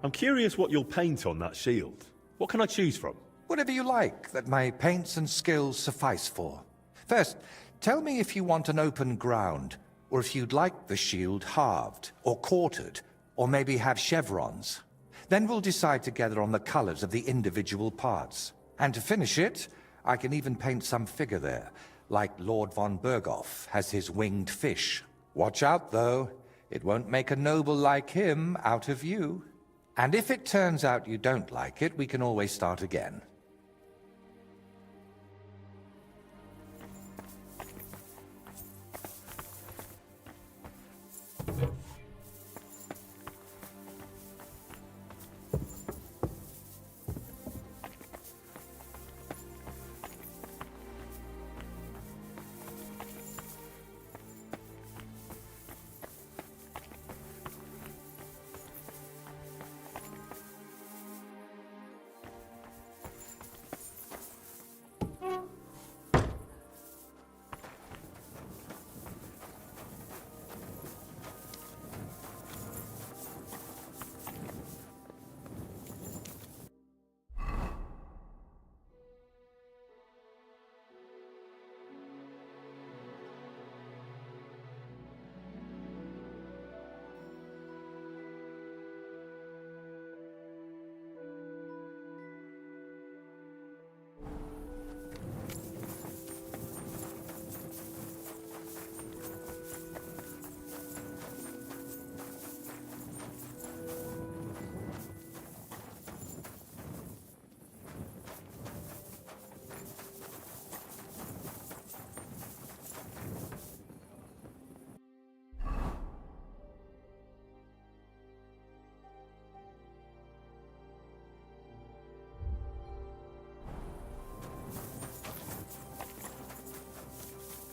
I'm curious what you'll paint on that shield. What can I choose from? Whatever you like that my paints and skills suffice for. First, tell me if you want an open ground, or if you'd like the shield halved, or quartered, or maybe have chevrons. Then we'll decide together on the colors of the individual parts. And to finish it, I can even paint some figure there, like Lord von Berghoff has his winged fish. Watch out, though. It won't make a noble like him out of you. And if it turns out you don't like it, we can always start again.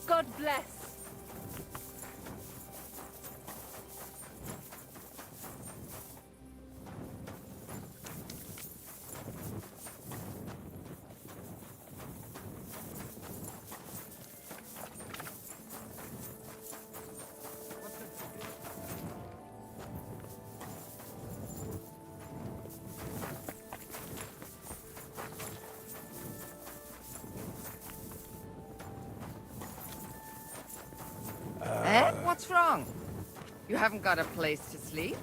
God bless. What's wrong? You haven't got a place to sleep?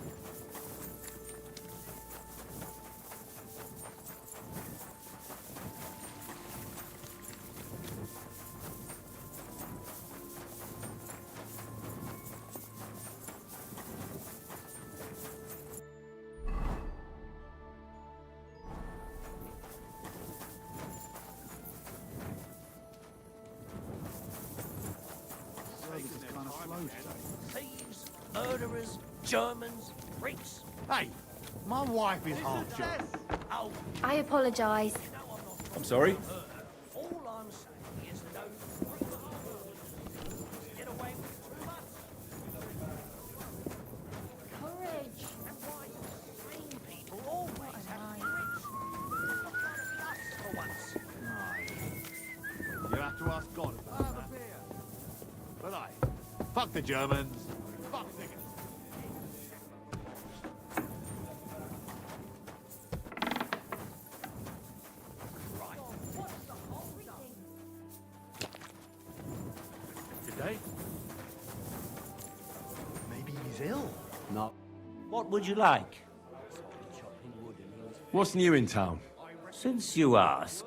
Thieves, murderers, Germans, Brits. Hey, my wife is half German. Oh, I apologize. I'm sorry? all I'm saying is no. Get away with too much. Courage. And why sane people always have Brits. Not trying to be us for once. You have to ask God about that. But fuck the Germans. Fuck niggas. Today? Maybe he's ill. No. What would you like? What's new in town? Since you ask,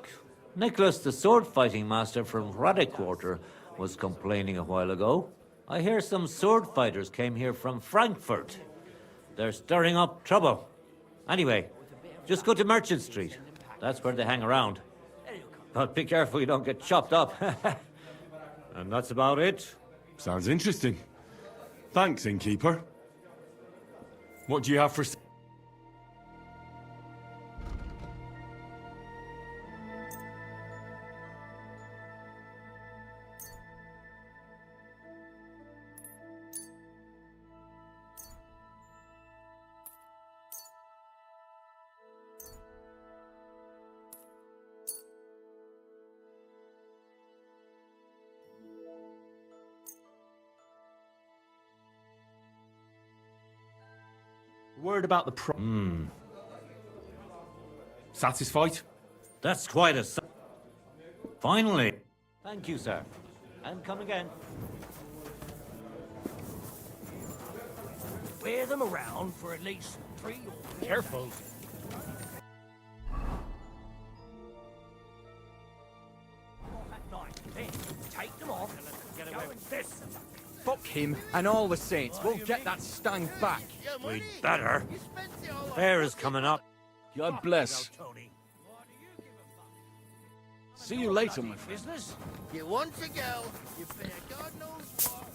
Nicholas, the sword-fighting master from Radek Quarter, was complaining a while ago. I hear some sword fighters came here from Frankfurt. They're stirring up trouble. Anyway, just go to Merchant Street. That's where they hang around. But be careful you don't get chopped up. And that's about it. Sounds interesting. Thanks, innkeeper. What do you have for... Word about the Satisfied? That's quite a... Finally. Thank you, sir. And come again. Wear them around for at least 3 or 4 Careful. at night. Then take them off and let them get away with this. Fuck him and all the saints. We'll get that stang back. We'd better. Fair is coming up. God bless. Tony. See you later, my friend. Business? You want to go, you better God knows what.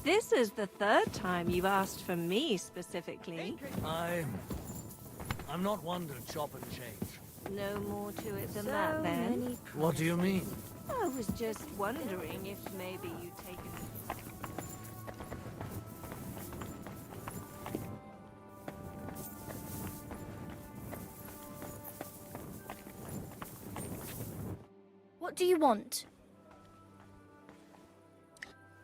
This is the 3rd time you've asked for me specifically. I'm not one to chop and change. No more to it than that, then. What do you mean? I was just wondering if maybe you'd taken... What do you want?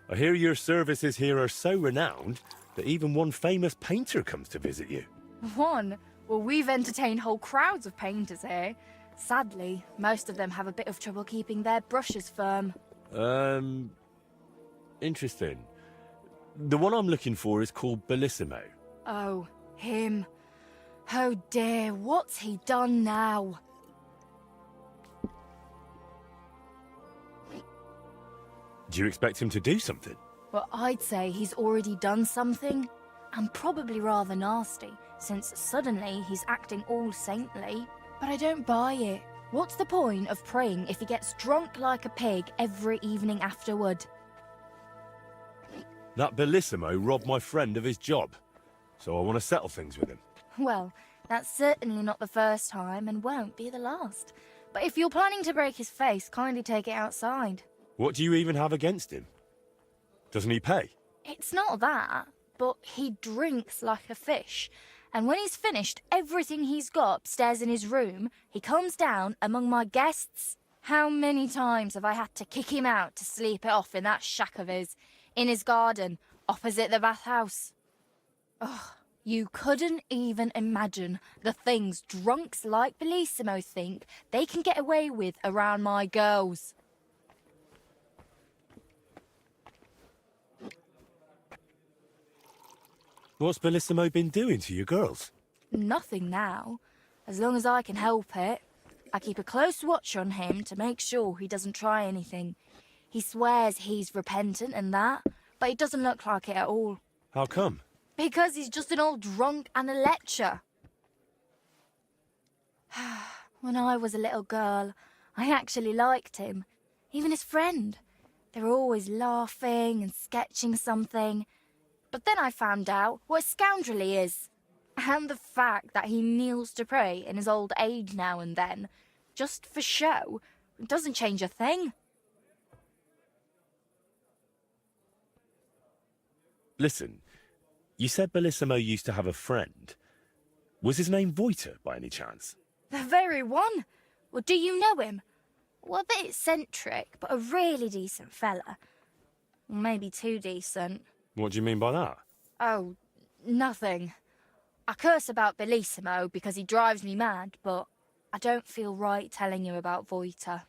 I hear your services here are so renowned that even one famous painter comes to visit you. One? Well, we've entertained whole crowds of painters here. Sadly, most of them have a bit of trouble keeping their brushes firm. Interesting. The one I'm looking for is called Bellissimo. Oh, him. Oh dear, what's he done now? Do you expect him to do something? Well, I'd say he's already done something, and probably rather nasty, since suddenly he's acting all saintly. But I don't buy it. What's the point of praying if he gets drunk like a pig every evening afterward? That Bellissimo robbed my friend of his job, so I want to settle things with him. Well, that's certainly not the first time and won't be the last. But if you're planning to break his face, kindly take it outside. What do you even have against him? Doesn't he pay? It's not that, but he drinks like a fish. And when he's finished everything he's got upstairs in his room, he comes down among my guests. How many times have I had to kick him out to sleep it off in that shack of his, in his garden, opposite the bathhouse? Ugh, you couldn't even imagine the things drunks like Bellissimo think they can get away with around my girls. What's Bellissimo been doing to your girls? Nothing now. As long as I can help it. I keep a close watch on him to make sure he doesn't try anything. He swears he's repentant and that, but it doesn't look like it at all. How come? Because he's just an old drunk and a lecher. When I was a little girl, I actually liked him. Even his friend. They were always laughing and sketching something. But then I found out what a scoundrel he is. And the fact that he kneels to pray in his old age now and then, just for show, doesn't change a thing. Listen, you said Bellissimo used to have a friend. Was his name Voiter, by any chance? The very one. Well, do you know him? Well, a bit eccentric, but a really decent fella. Maybe too decent. What do you mean by that? Oh, nothing. I curse about Bellissimo because he drives me mad, but I don't feel right telling you about Voiter.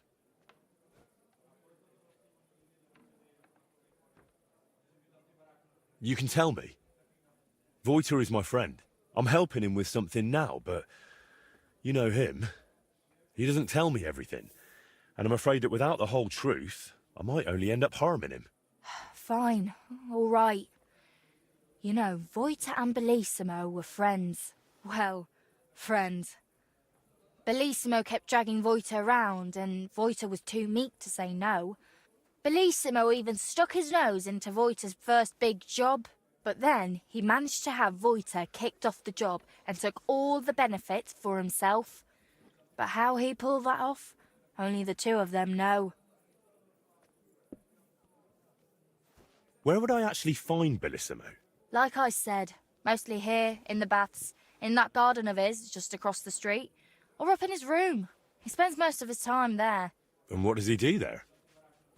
You can tell me. Voiter is my friend. I'm helping him with something now, but you know him. He doesn't tell me everything. And I'm afraid that without the whole truth, I might only end up harming him. Fine, all right. You know, Voiter and Bellissimo were friends. Well, friends. Bellissimo kept dragging Voiter around, and Voiter was too meek to say no. Bellissimo even stuck his nose into Voiter's first big job, but then he managed to have Voiter kicked off the job and took all the benefits for himself. But how he pulled that off, only the two of them know. Where would I actually find Bellissimo? Like I said, mostly here, in the baths, in that garden of his, just across the street, or up in his room. He spends most of his time there. And what does he do there?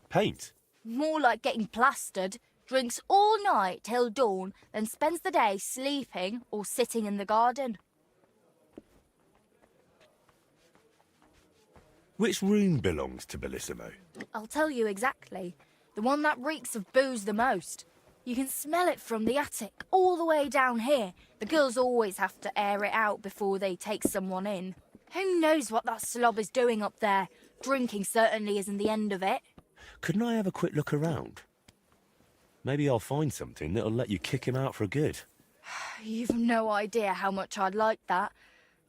Paint? More like getting plastered. Drinks all night till dawn, then spends the day sleeping or sitting in the garden. Which room belongs to Bellissimo? I'll tell you exactly. The one that reeks of booze the most. You can smell it from the attic all the way down here. The girls always have to air it out before they take someone in. Who knows what that slob is doing up there? Drinking certainly isn't the end of it. Couldn't I have a quick look around? Maybe I'll find something that'll let you kick him out for good. You've no idea how much I'd like that.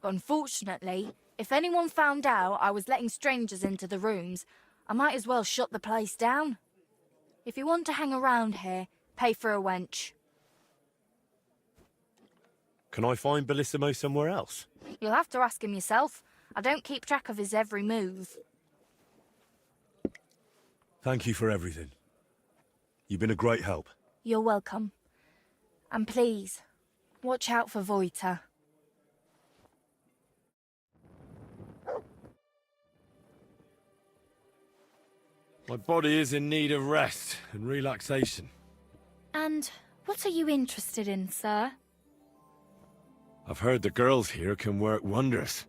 But unfortunately, if anyone found out I was letting strangers into the rooms, I might as well shut the place down. If you want to hang around here, pay for a wench. Can I find Bellissimo somewhere else? You'll have to ask him yourself. I don't keep track of his every move. Thank you for everything. You've been a great help. You're welcome. And please, watch out for Voita. My body is in need of rest and relaxation. And what are you interested in, sir? I've heard the girls here can work wonders.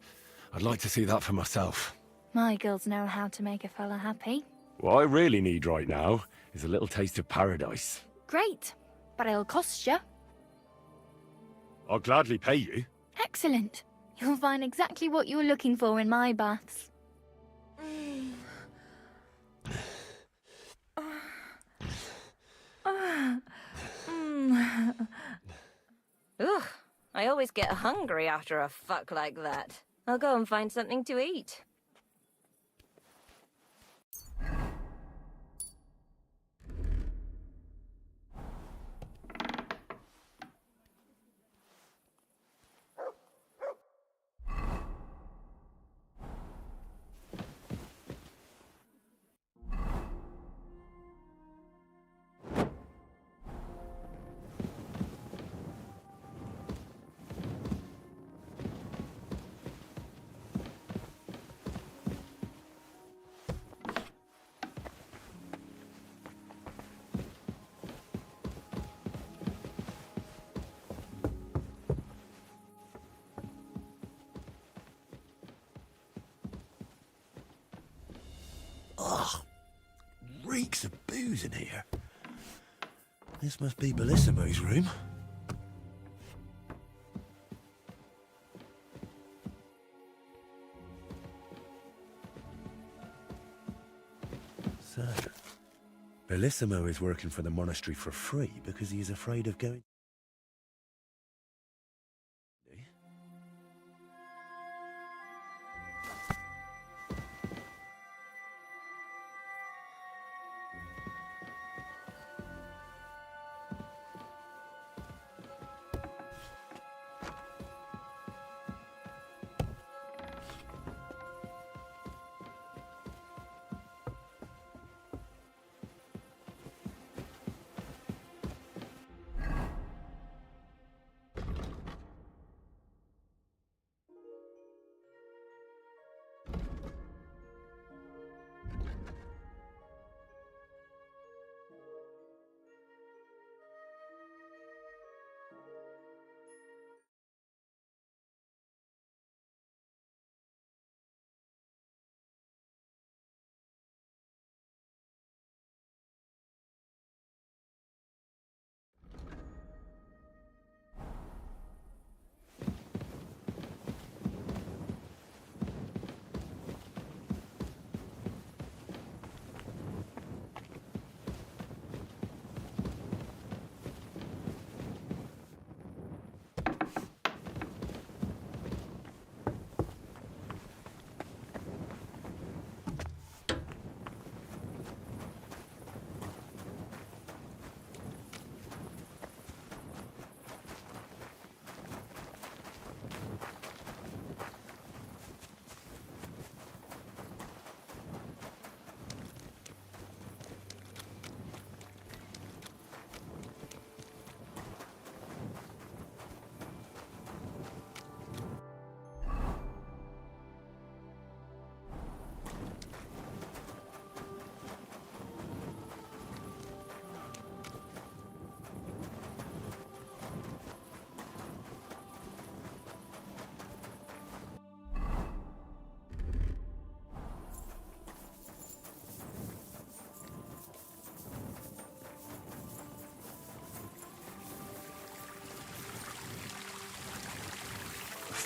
I'd like to see that for myself. My girls know how to make a fella happy. What I really need right now is a little taste of paradise. Great, but it'll cost you. I'll gladly pay you. Excellent. You'll find exactly what you're looking for in my baths. Ugh, I always get hungry after a fuck like that. I'll go and find something to eat. Ugh, reeks of booze in here. This must be Bellissimo's room. So, Bellissimo is working for the monastery for free because he's afraid of going...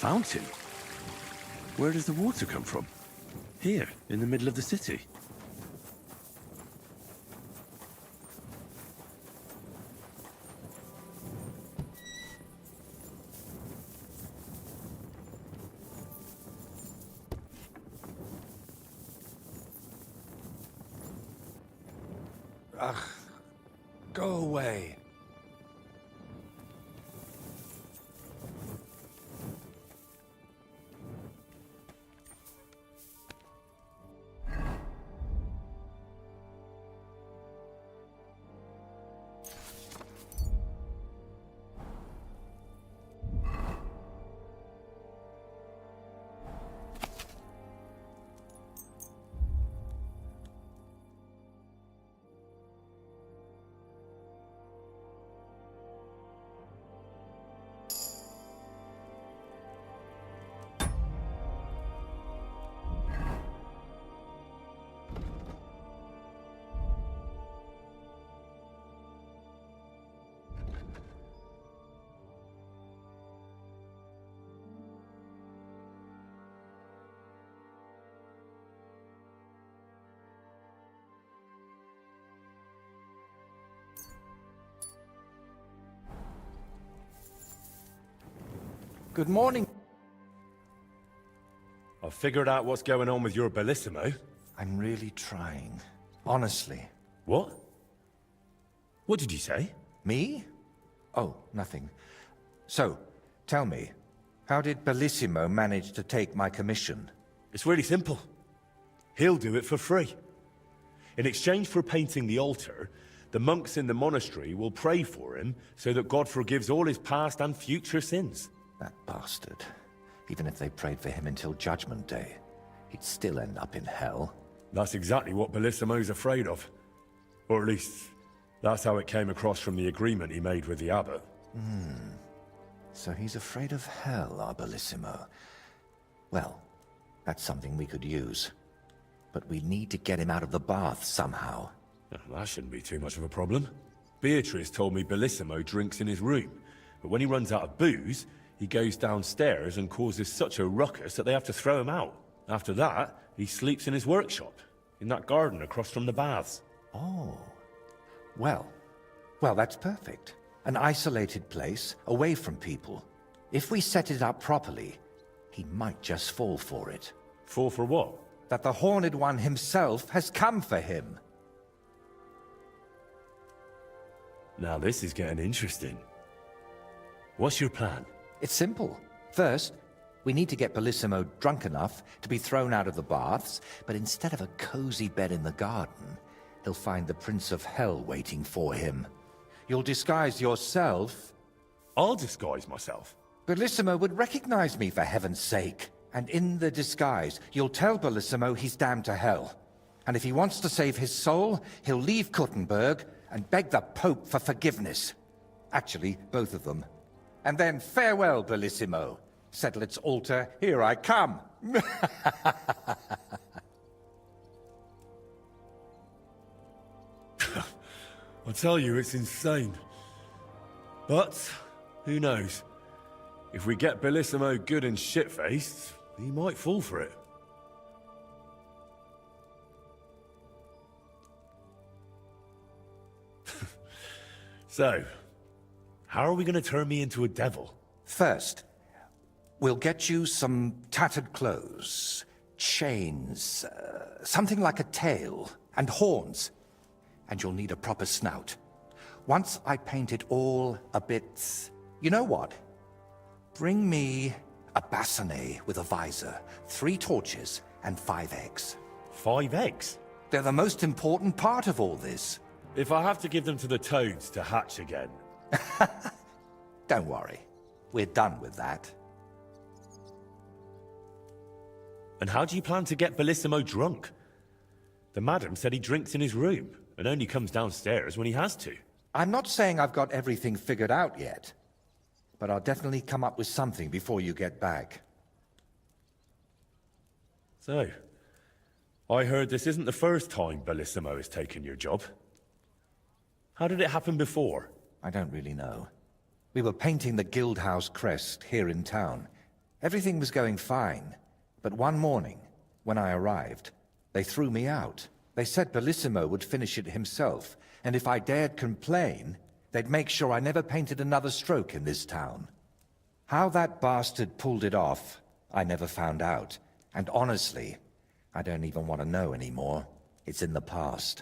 fountain? Where does the water come from? Here, in the middle of the city. Ugh, go away. Good morning. I've figured out what's going on with your Bellissimo. I'm really trying. Honestly. What? What did you say? Me? Oh, nothing. So, tell me, how did Bellissimo manage to take my commission? It's really simple. He'll do it for free. In exchange for painting the altar, the monks in the monastery will pray for him so that God forgives all his past and future sins. That bastard. Even if they prayed for him until Judgment Day, he'd still end up in hell. That's exactly what Bellissimo's afraid of. Or at least, that's how it came across from the agreement he made with the abbot. So he's afraid of hell, our Bellissimo. Well, that's something we could use. But we need to get him out of the bath somehow. That shouldn't be too much of a problem. Beatrice told me Bellissimo drinks in his room, but when he runs out of booze, he goes downstairs and causes such a ruckus that they have to throw him out. After that, he sleeps in his workshop, in that garden across from the baths. Oh. Well, that's perfect. An isolated place, away from people. If we set it up properly, he might just fall for it. Fall for what? That the Horned One himself has come for him. Now this is getting interesting. What's your plan? It's simple. First, we need to get Bellissimo drunk enough to be thrown out of the baths, but instead of a cozy bed in the garden, he'll find the Prince of Hell waiting for him. You'll disguise yourself. I'll disguise myself. Bellissimo would recognize me, for heaven's sake. And in the disguise, you'll tell Bellissimo he's damned to hell. And if he wants to save his soul, he'll leave Kuttenberg and beg the Pope for forgiveness. Actually, both of them. And then farewell, Bellissimo. Settle its altar, here I come. I tell you, it's insane. But, who knows? If we get Bellissimo good and shit-faced, he might fall for it. So, how are we going to turn me into a devil? First, we'll get you some tattered clothes, chains, something like a tail, and horns. And you'll need a proper snout. Once I paint it all a bit... You know what? Bring me a bassinet with a visor, 3 torches, and 5 eggs. 5 eggs? They're the most important part of all this. If I have to give them to the toads to hatch again... Don't worry. We're done with that. And how do you plan to get Bellissimo drunk? The madam said he drinks in his room, and only comes downstairs when he has to. I'm not saying I've got everything figured out yet, but I'll definitely come up with something before you get back. So, I heard this isn't the first time Bellissimo has taken your job. How did it happen before? I don't really know. We were painting the Guildhouse crest here in town, Everything was going fine, but one morning, when I arrived, they threw me out. They said Bellissimo would finish it himself, and if I dared complain, they'd make sure I never painted another stroke in this town. How that bastard pulled it off, I never found out. And honestly, I don't even want to know anymore. It's in the past.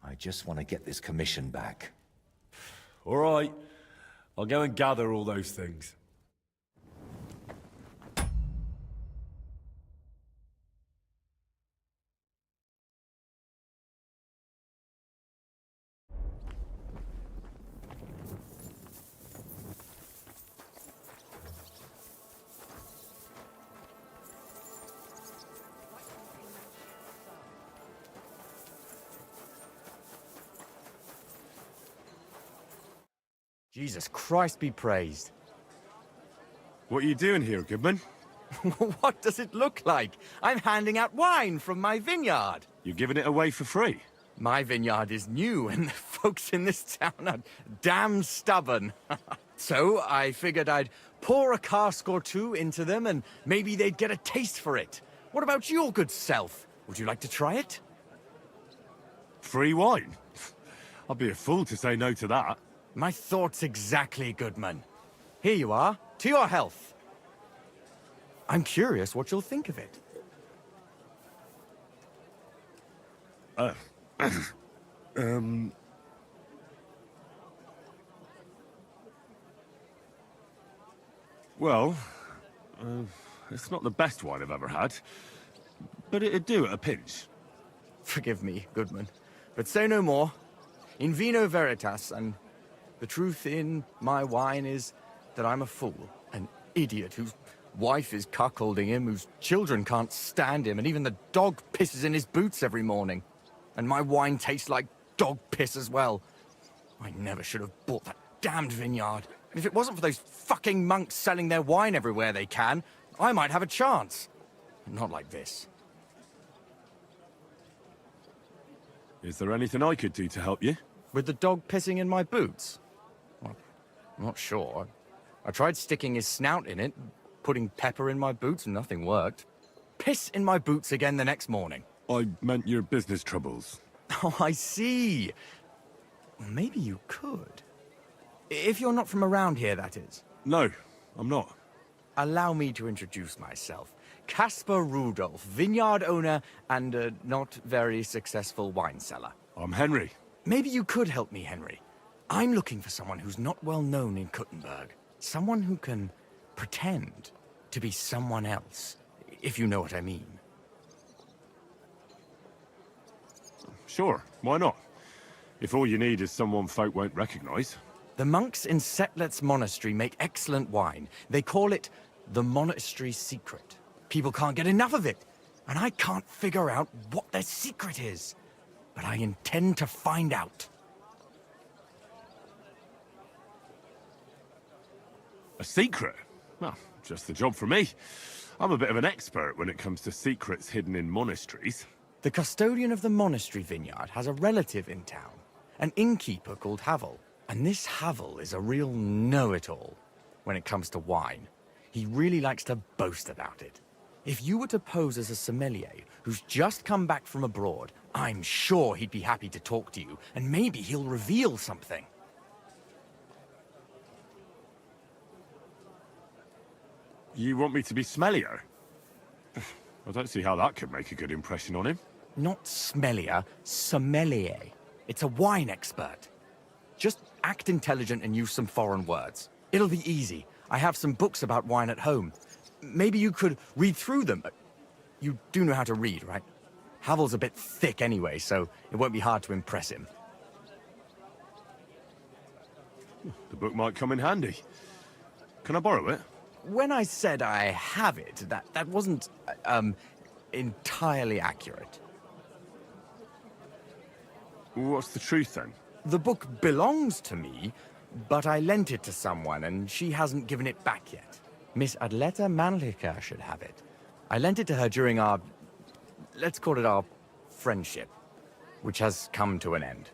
I just want to get this commission back. All right. I'll go and gather all those things. Jesus Christ be praised. What are you doing here, Goodman? What does it look like? I'm handing out wine from my vineyard. You're giving it away for free? My vineyard is new, and the folks in this town are damn stubborn. So I figured I'd pour a cask or two into them, and maybe they'd get a taste for it. What about your good self? Would you like to try it? Free wine? I'd be a fool to say no to that. My thoughts exactly, Goodman. Here you are, to your health. I'm curious what you'll think of it. Well, it's not the best wine I've ever had, but it'd do at a pinch. Forgive me, Goodman, but say no more. In vino veritas, and the truth in my wine is that I'm a fool, an idiot whose wife is cuckolding him, whose children can't stand him, and even the dog pisses in his boots every morning. And my wine tastes like dog piss as well. I never should have bought that damned vineyard. If it wasn't for those fucking monks selling their wine everywhere they can, I might have a chance. Not like this. Is there anything I could do to help you? With the dog pissing in my boots? Well, I'm not sure. I tried sticking his snout in it, putting pepper in my boots, and nothing worked. Piss in my boots again the next morning. I meant your business troubles. Oh, I see. Well, maybe you could. If you're not from around here, that is. No, I'm not. Allow me to introduce myself. Caspar Rudolph, vineyard owner and a not very successful wine seller. I'm Henry. Maybe you could help me, Henry. I'm looking for someone who's not well known in Kuttenberg. Someone who can pretend to be someone else, if you know what I mean. Sure, why not? If all you need is someone folk won't recognize. The monks in Setlet's monastery make excellent wine. They call it the monastery secret. People can't get enough of it, and I can't figure out what their secret is. But I intend to find out. A secret? Well, just the job for me. I'm a bit of an expert when it comes to secrets hidden in monasteries. The custodian of the monastery vineyard has a relative in town, an innkeeper called Havel. And this Havel is a real know-it-all when it comes to wine. He really likes to boast about it. If you were to pose as a sommelier who's just come back from abroad, I'm sure he'd be happy to talk to you, and maybe he'll reveal something. You want me to be smellier? I don't see how that could make a good impression on him. Not smellier, sommelier. It's a wine expert. Just act intelligent and use some foreign words. It'll be easy. I have some books about wine at home. Maybe you could read through them. You do know how to read, right? Havel's a bit thick anyway, so it won't be hard to impress him. The book might come in handy. Can I borrow it? When I said I have it, that wasn't, entirely accurate. What's the truth, then? The book belongs to me, but I lent it to someone, and she hasn't given it back yet. Miss Adleta Manlica should have it. I lent it to her during our, let's call it our friendship, which has come to an end.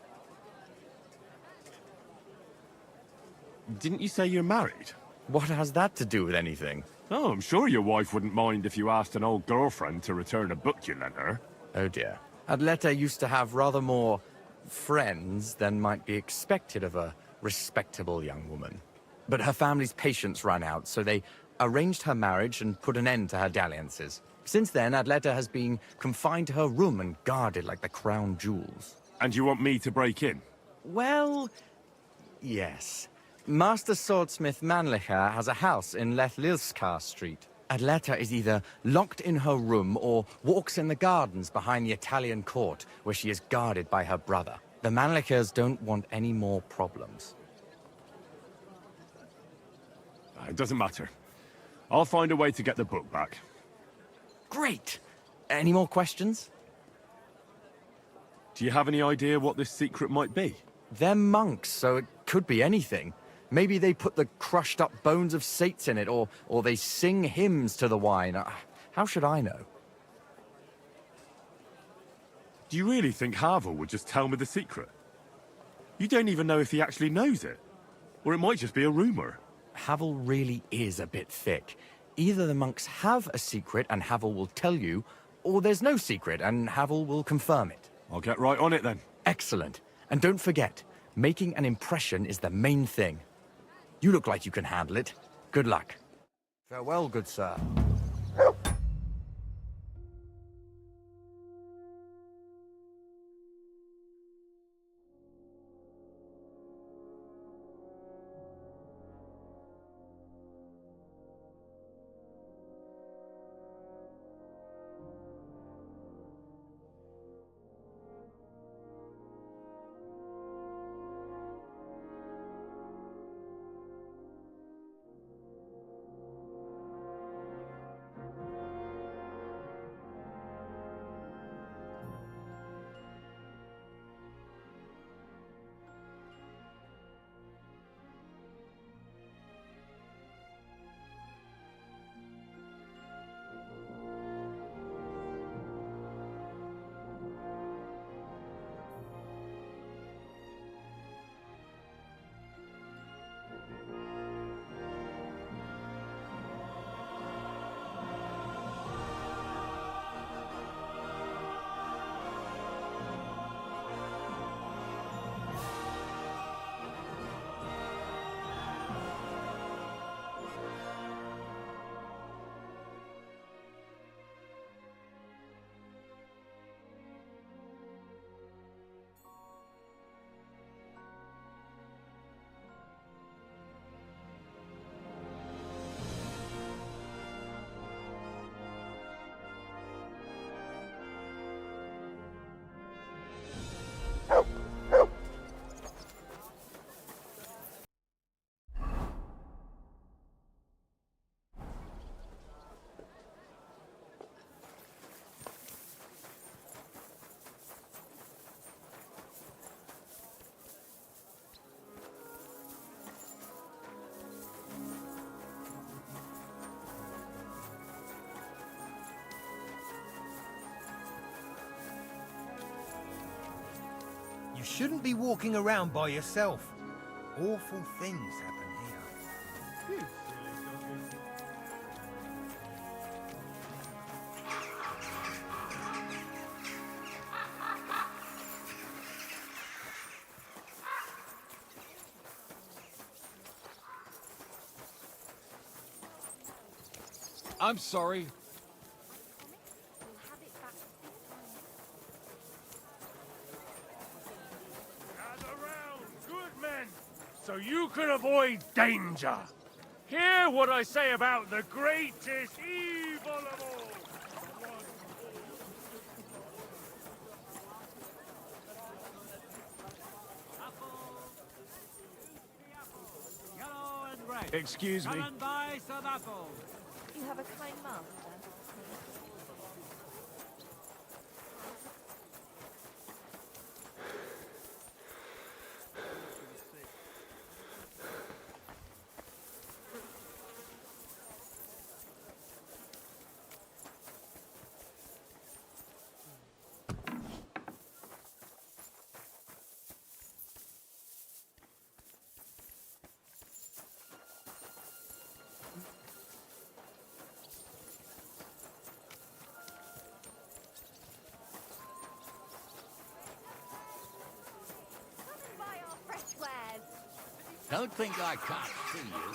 Didn't you say you're married? What has that to do with anything? Oh, I'm sure your wife wouldn't mind if you asked an old girlfriend to return a book you lent her. Oh dear. Adleta used to have rather more friends than might be expected of a respectable young woman. But her family's patience ran out, so they arranged her marriage and put an end to her dalliances. Since then, Adleta has been confined to her room and guarded like the crown jewels. And you want me to break in? Well, yes. Master Swordsmith Mannlicher has a house in Lethlilskar Street. Adleta is either locked in her room or walks in the gardens behind the Italian court, where she is guarded by her brother. The Mannlichers don't want any more problems. It doesn't matter. I'll find a way to get the book back. Great! Any more questions? Do you have any idea what this secret might be? They're monks, so it could be anything. Maybe they put the crushed-up bones of saints in it, or they sing hymns to the wine. How should I know? Do you really think Havel would just tell me the secret? You don't even know if he actually knows it. Or it might just be a rumor. Havel really is a bit thick. Either the monks have a secret and Havel will tell you, or there's no secret and Havel will confirm it. I'll get right on it then. Excellent. And don't forget, making an impression is the main thing. You look like you can handle it. Good luck. Farewell, good sir. You shouldn't be walking around by yourself. Awful things happen here. I'm sorry. So you can avoid danger. Hear what I say about the greatest evil of all. Yellow and red. Excuse me. Come and buy some apples. You have a kind master. Don't think I can't see you.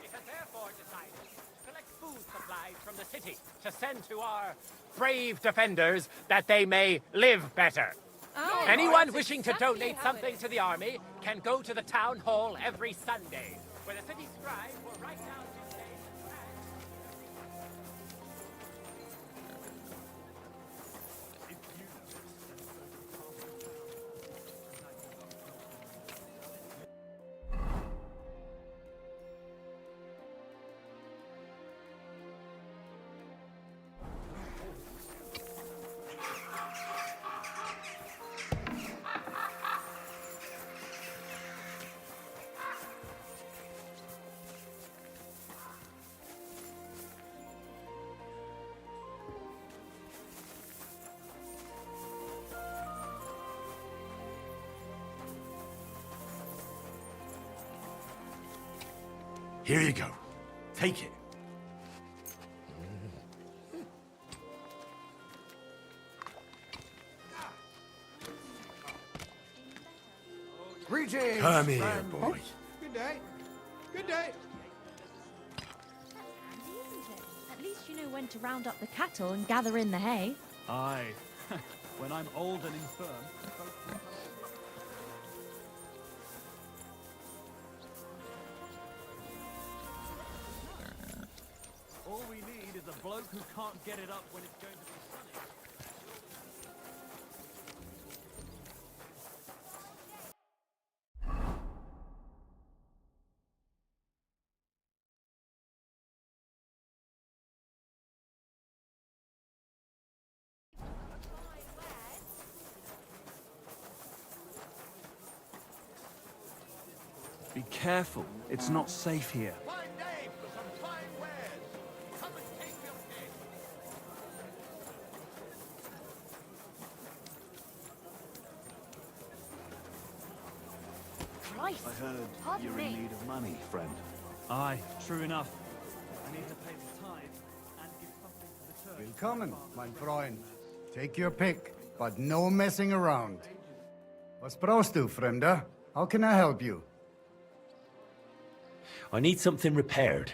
We have therefore decided to collect food supplies from the city to send to our brave defenders that they may live better. Oh, Anyone that's wishing exactly to donate how it something is. to the army can go to the town hall every Sunday, where the city scribe will write down due days and Here you go. Take it. Greetings! Come here, friend. boy. Good day. Good day. At least you know when to round up the cattle and gather in the hay. Aye. When I'm old and infirm. All we need is a bloke who can't get it up when it's going to be sunny. Be careful. It's not safe here. Fine day for some fine wares. Come and take your pick. Christ. I heard Pardon you're me. in need of money, friend. Aye, true enough. I need to pay the tithe and give something to the church. Willkommen, mein Freund. Take your pick, but no messing around. Was brauchst du, Fremder? How can I help you? I need something repaired.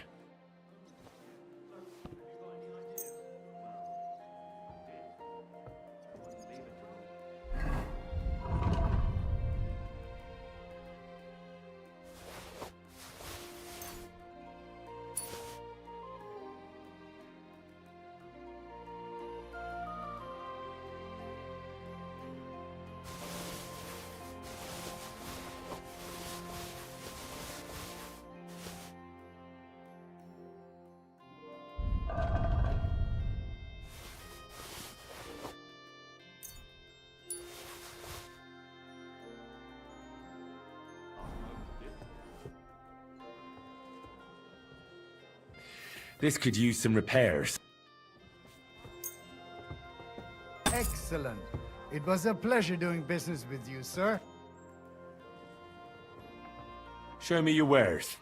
This could use some repairs. Excellent. It was a pleasure doing business with you, sir. Show me your wares.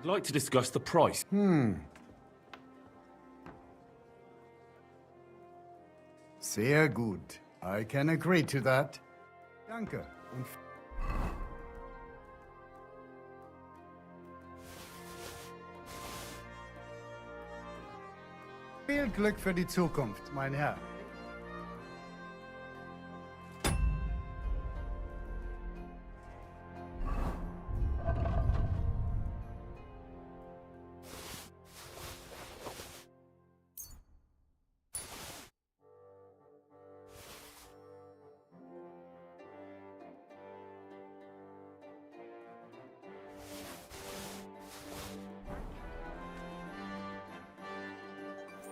I'd like to discuss the price. Sehr gut. I can agree to that. Danke. Und viel Glück für die Zukunft, mein Herr.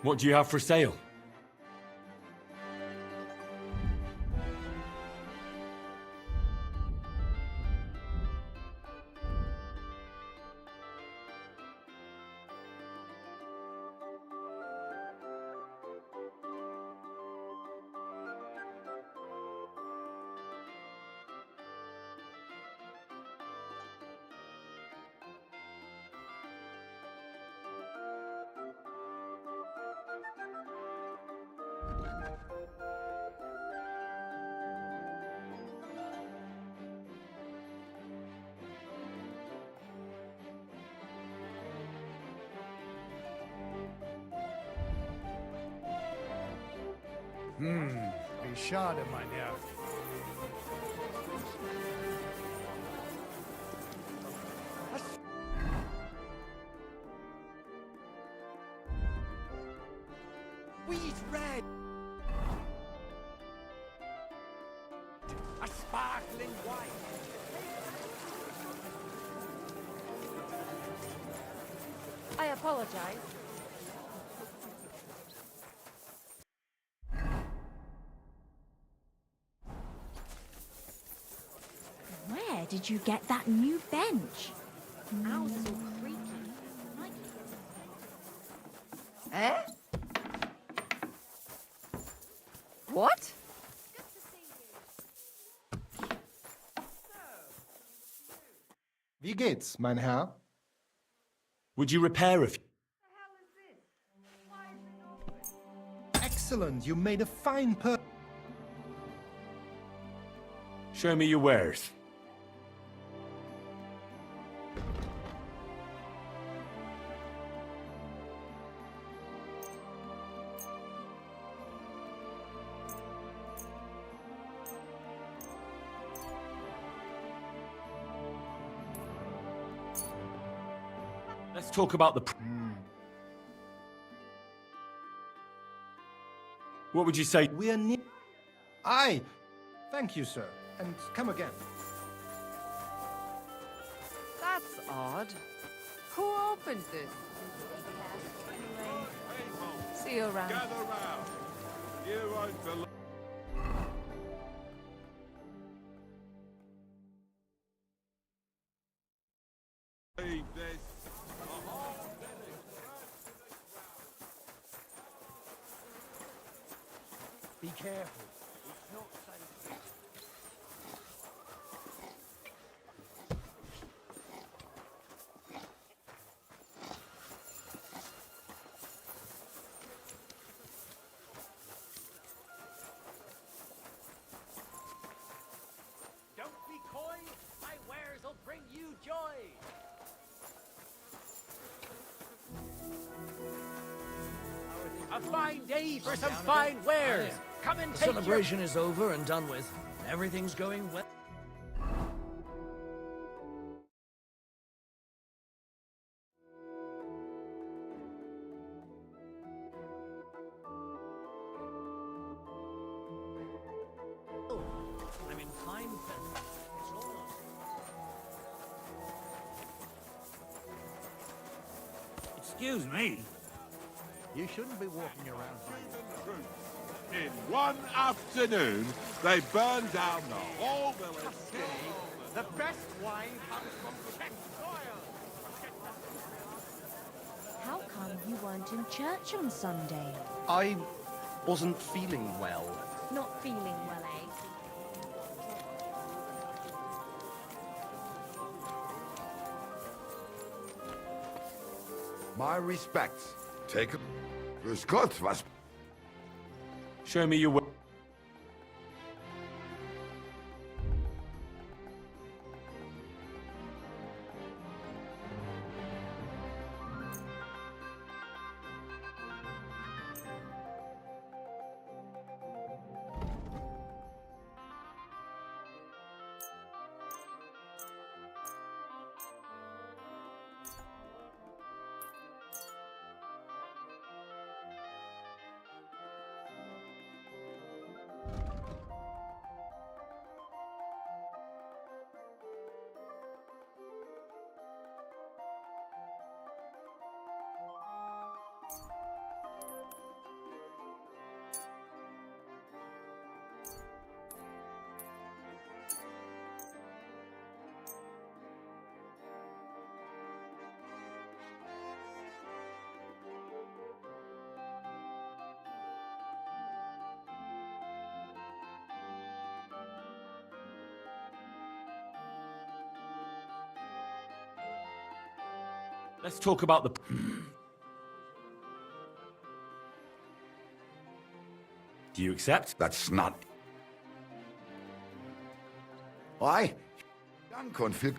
What do you have for sale? Wie schade, mein Herr. Wheat red. A sparkling white. I apologize. Where did you get that new bench? Ours is all creaky. Eh? What? Wie geht's, mein Herr? Would you repair a few? Excellent, you made a fine Show me your wares. Let's talk about the... What would you say? We're near... Aye! Thank you, sir. And come again. That's odd. Who opened this? See you around. Gather round. You won't believe. This. Be careful. It's not safe. Don't be coy. My wares will bring you joy. A fine day for some fine wares. Come and The take celebration is over and done with. Everything's going well. I'm in fine feather. It's all on. Excuse me. You shouldn't be walking around In one afternoon, they burned down the whole village. The best wine comes from Czech soil. How come you weren't in church on Sunday? I wasn't feeling well. Not feeling well, eh? My respects. Take it. Grüß Gott, was? Show me your way. Let's talk about the... Do you accept? That's not... Why? Danke und viel...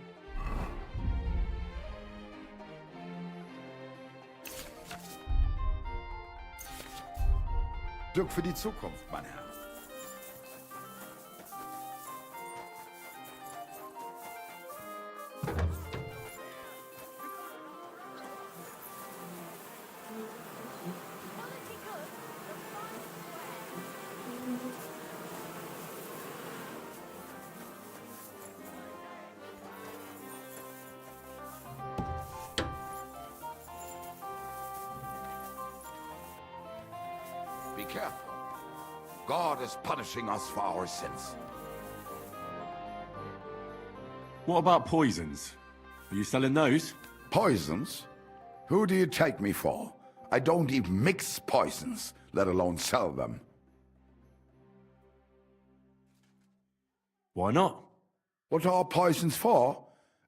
Glück für die Zukunft, mein Herr. Be careful. God is punishing us for our sins. What about poisons? Are you selling those? Poisons? Who do you take me for? I don't even mix poisons, let alone sell them. Why not? What are poisons for?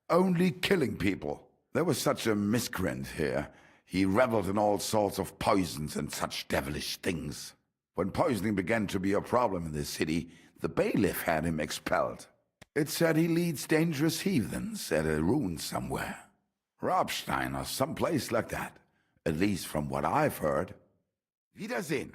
Only killing people. There was such a miscreant here. He reveled in all sorts of poisons and such devilish things. When poisoning began to be a problem in the city, the bailiff had him expelled. It said he leads dangerous heathens at a ruin somewhere. Rabstein or someplace like that. At least from what I've heard. Wiedersehen.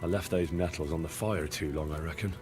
I left those nettles on the fire too long, I reckon.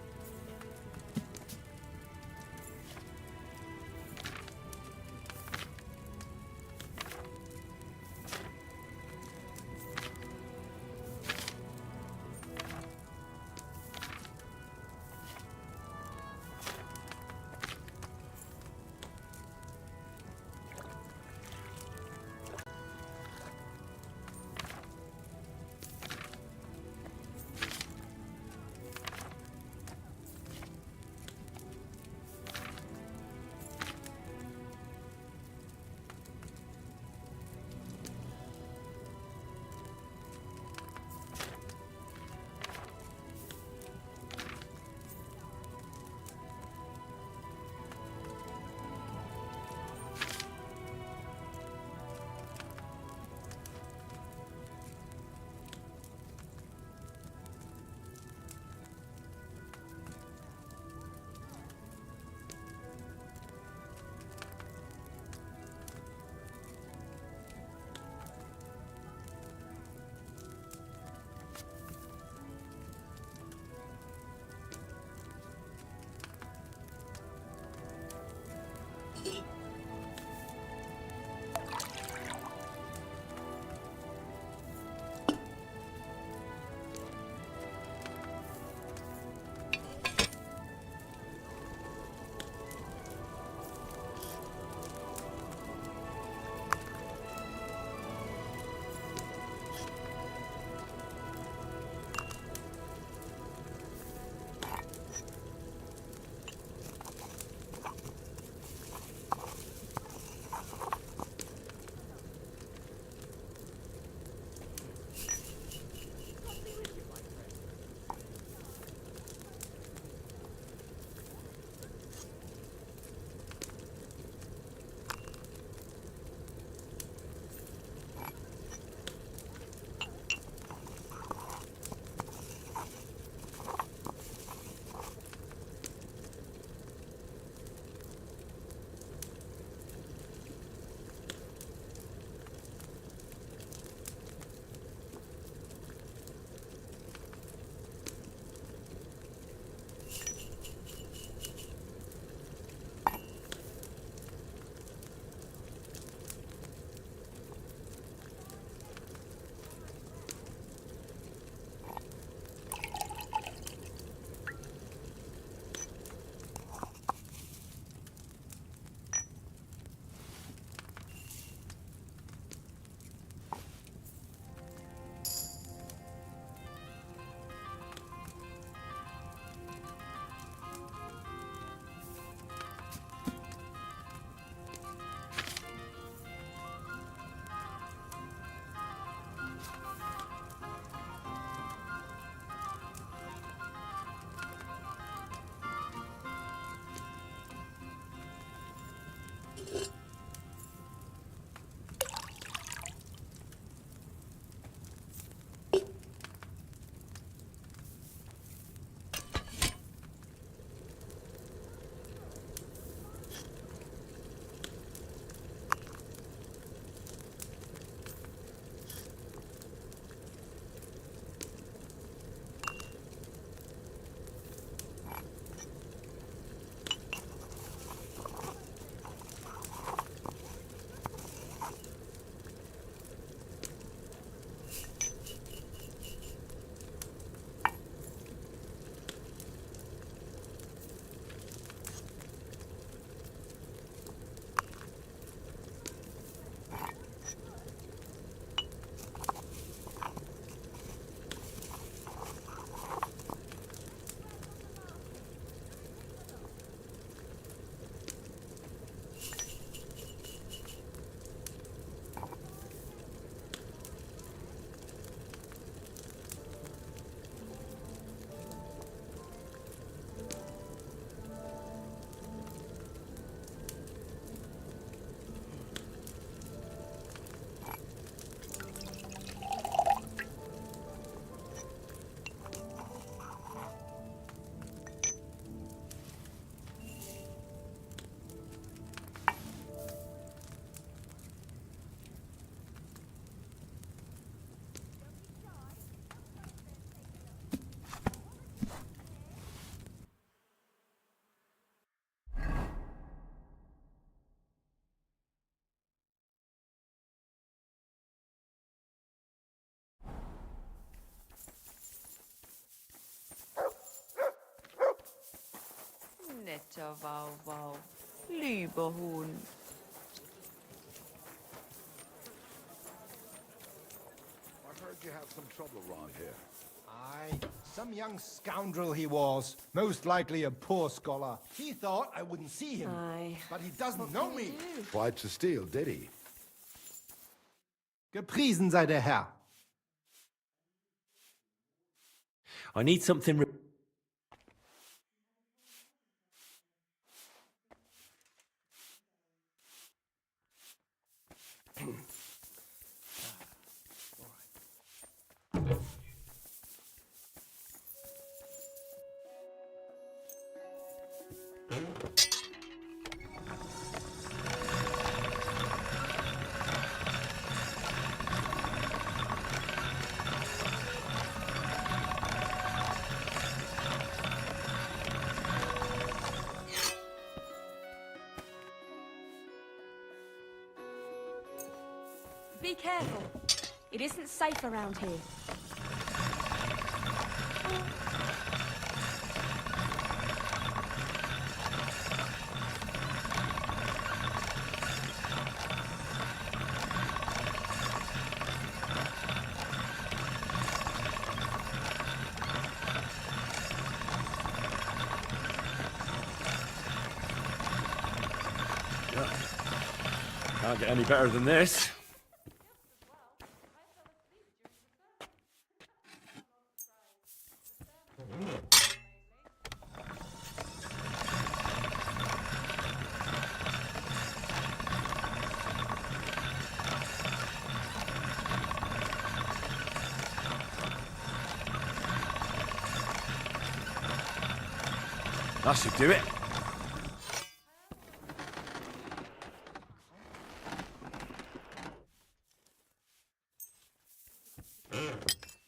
weiter, Wow Wow. Lieber Hund. I've heard you have some trouble around here. Aye, some young scoundrel he was. Most likely a poor scholar. He thought I wouldn't see him. Aye. But he doesn't know me. Tried to steal, did he? Gepriesen sei der Herr. I need something. Be careful. It isn't safe around here. Can't get any better than this. That should do it.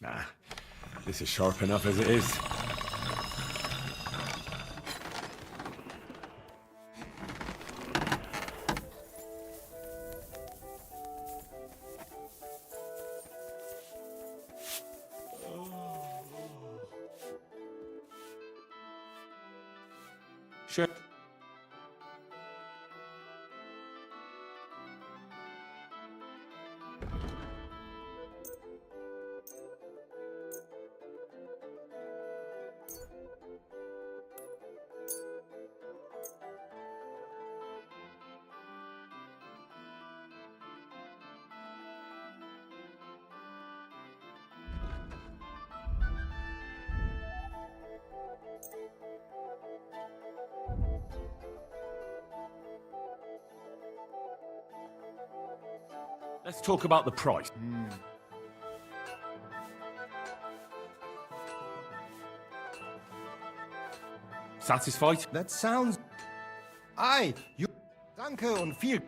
Nah, this is sharp enough as it is. Sure. Let's talk about the price. Satisfied? That sounds... Aye, you... Danke und viel...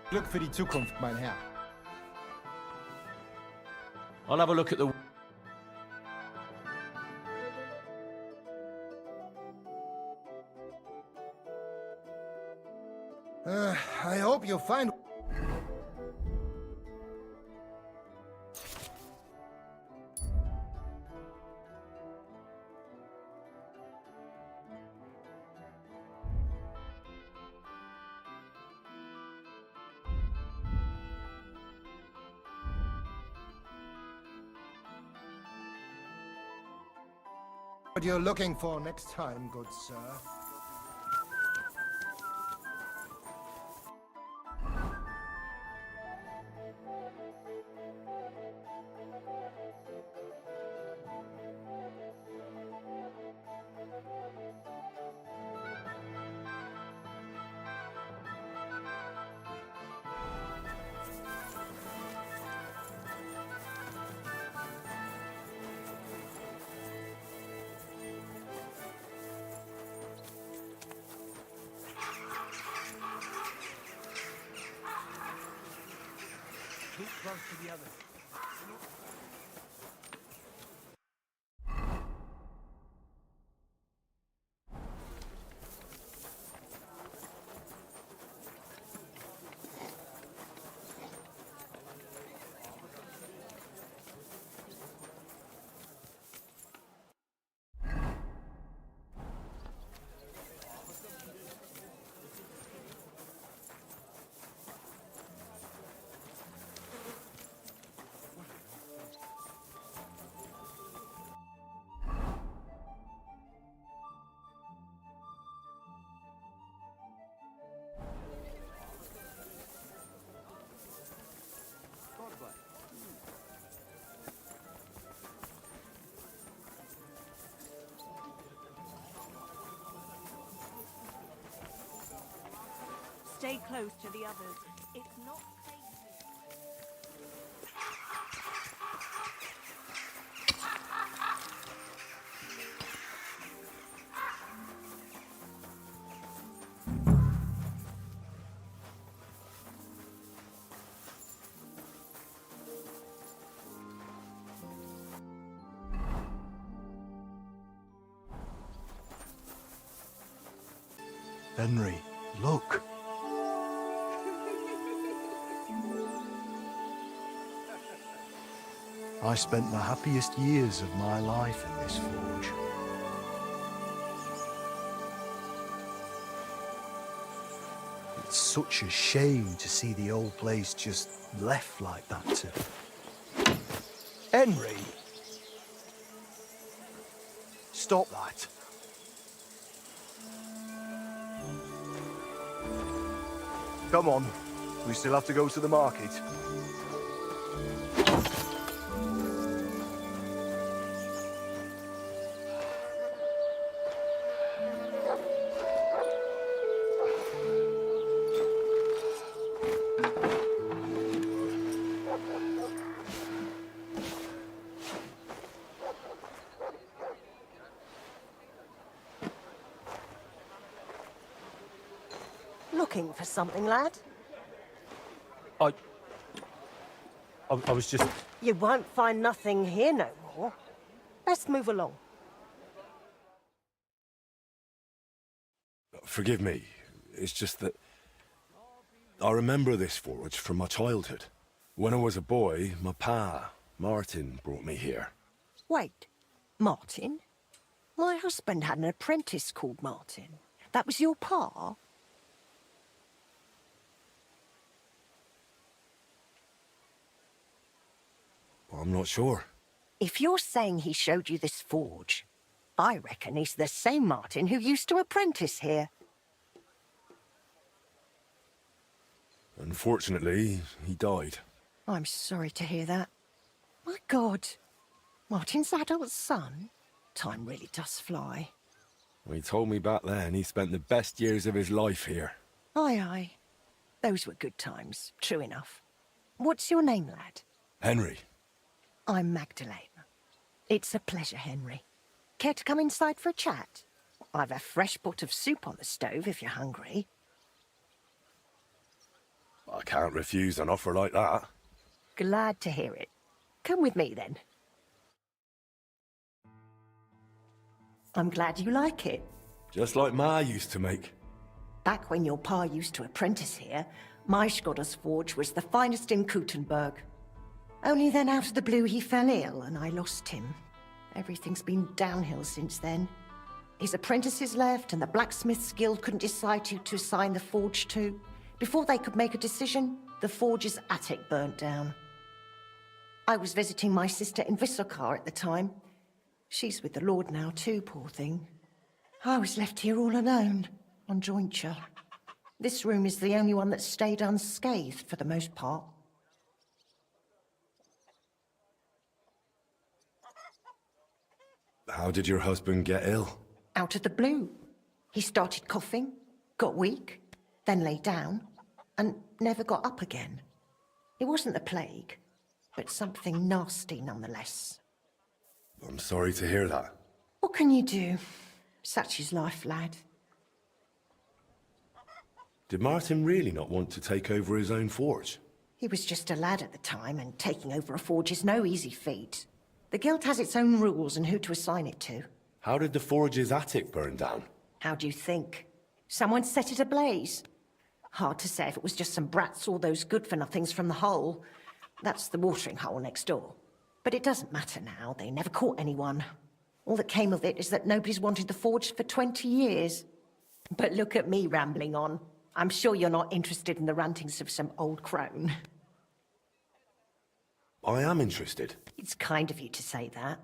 Glück für die Zukunft, mein Herr. I'll have a look at the... I hope you'll find... what you're looking for next time, good sir. Keep close to the others. Stay close to the others. It's not safe. Henry, look. I spent the happiest years of my life in this forge. It's such a shame to see the old place just left like that to... Henry! Stop that. Come on, we still have to go to the market. Looking for something, lad? I was just... You won't find nothing here no more. Let's move along. Forgive me. It's just that... I remember this forge from my childhood. When I was a boy, my pa, Martin, brought me here. Wait, Martin? My husband had an apprentice called Martin. That was your pa? I'm not sure. If you're saying he showed you this forge, I reckon he's the same Martin who used to apprentice here. Unfortunately, he died. I'm sorry to hear that. My God, Martin's adult son? Time really does fly. He told me back then he spent the best years of his life here. Aye, aye. Those were good times, true enough. What's your name, lad? Henry. I'm Magdalene. It's a pleasure, Henry. Care to come inside for a chat? I've a fresh pot of soup on the stove if you're hungry. I can't refuse an offer like that. Glad to hear it. Come with me, then. I'm glad you like it. Just like Ma used to make. Back when your pa used to apprentice here, my Skodder's forge was the finest in Kuttenberg. Only then out of the blue he fell ill and I lost him. Everything's been downhill since then. His apprentices left and the blacksmith's guild couldn't decide who to assign the forge to. Before they could make a decision, the forge's attic burnt down. I was visiting my sister in Visokar at the time. She's with the Lord now too, poor thing. I was left here all alone, on jointure. This room is the only one that stayed unscathed for the most part. How did your husband get ill? Out of the blue. He started coughing, got weak, then lay down, and never got up again. It wasn't the plague, but something nasty nonetheless. I'm sorry to hear that. What can you do? Such is life, lad. Did Martin really not want to take over his own forge? He was just a lad at the time, and taking over a forge is no easy feat. The guild has its own rules and who to assign it to. How did the forge's attic burn down? How do you think? Someone set it ablaze. Hard to say if it was just some brats or those good-for-nothings from the hole. That's the watering hole next door. But it doesn't matter now. They never caught anyone. All that came of it is that nobody's wanted the forge for 20 years. But look at me rambling on. I'm sure you're not interested in the rantings of some old crone. I am interested. It's kind of you to say that.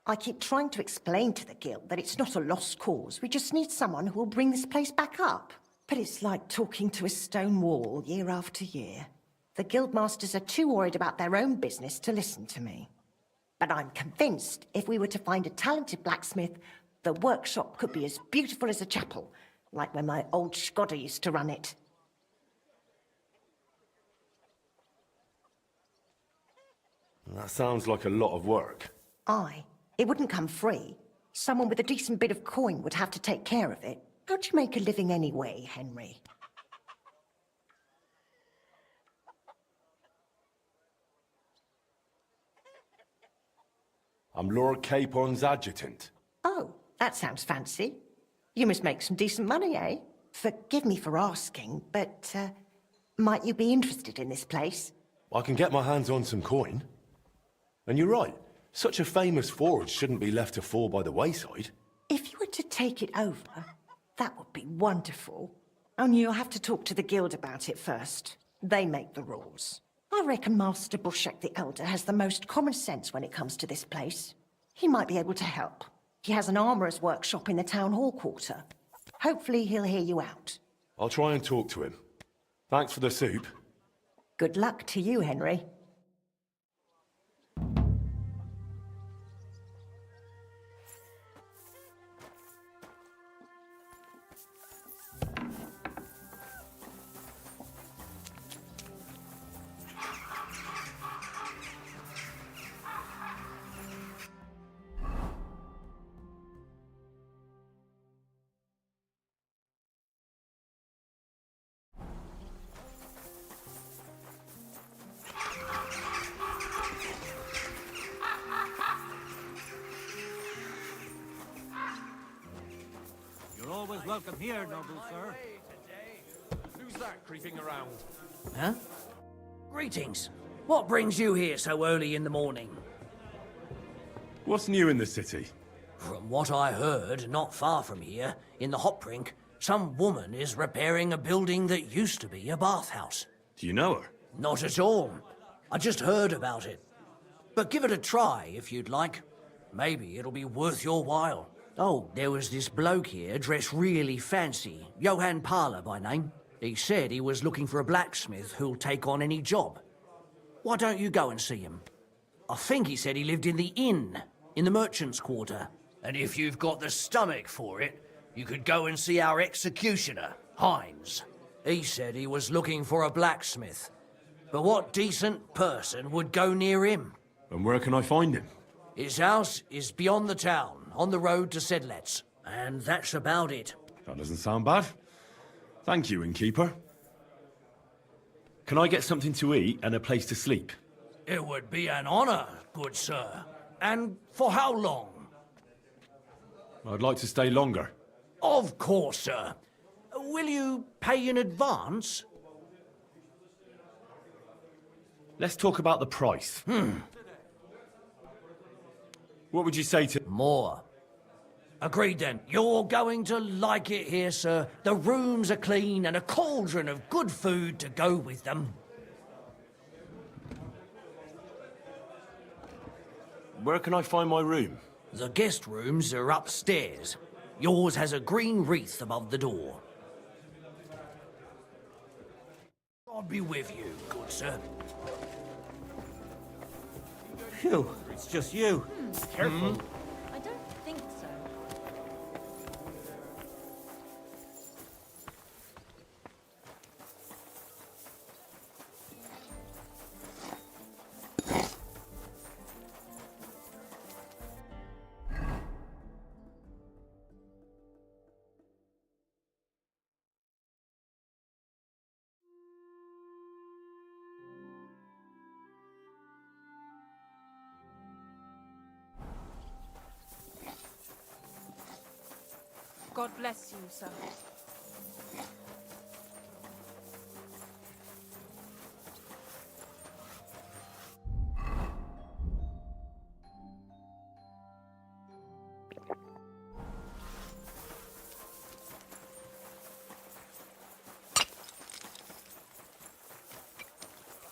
I keep trying to explain to the guild that it's not a lost cause. We just need someone who will bring this place back up. But it's like talking to a stone wall year after year. The guildmasters are too worried about their own business to listen to me. But I'm convinced if we were to find a talented blacksmith, the workshop could be as beautiful as a chapel, like when my old Skoda used to run it. That sounds like a lot of work. Aye. It wouldn't come free. Someone with a decent bit of coin would have to take care of it. How'd you make a living anyway, Henry? I'm Lord Capon's adjutant. Oh, that sounds fancy. You must make some decent money, eh? Forgive me for asking, but, might you be interested in this place? I can get my hands on some coin. And you're right. Such a famous forge shouldn't be left to fall by the wayside. If you were to take it over, that would be wonderful. Only you'll have to talk to the guild about it first. They make the rules. I reckon Master Bushek the Elder has the most common sense when it comes to this place. He might be able to help. He has an armourer's workshop in the town hall quarter. Hopefully he'll hear you out. I'll try and talk to him. Thanks for the soup. Good luck to you, Henry. You're always welcome here, noble sir. Who's that creeping around? Huh? Greetings. What brings you here so early in the morning? What's new in the city? From what I heard, not far from here, in the Hopbrink, some woman is repairing a building that used to be a bathhouse. Do you know her? Not at all. I just heard about it. But give it a try if you'd like. Maybe it'll be worth your while. Oh, there was this bloke here dressed really fancy, Johann Parler by name. He said he was looking for a blacksmith who'll take on any job. Why don't you go and see him? I think he said he lived in the inn, in the merchant's quarter. And if you've got the stomach for it, you could go and see our executioner, Hines. He said he was looking for a blacksmith. But what decent person would go near him? And where can I find him? His house is beyond the town, on the road to Sedlets. And that's about it. That doesn't sound bad. Thank you, innkeeper. Can I get something to eat and a place to sleep? It would be an honor, good sir. And for how long? I'd like to stay longer. Of course, sir. Will you pay in advance? Let's talk about the price. What would you say to... More. Agreed then. You're going to like it here, sir. The rooms are clean and a cauldron of good food to go with them. Where can I find my room? The guest rooms are upstairs. Yours has a green wreath above the door. God be with you, good sir. Phew, it's just you. Careful. I don't think so. God bless you, sir.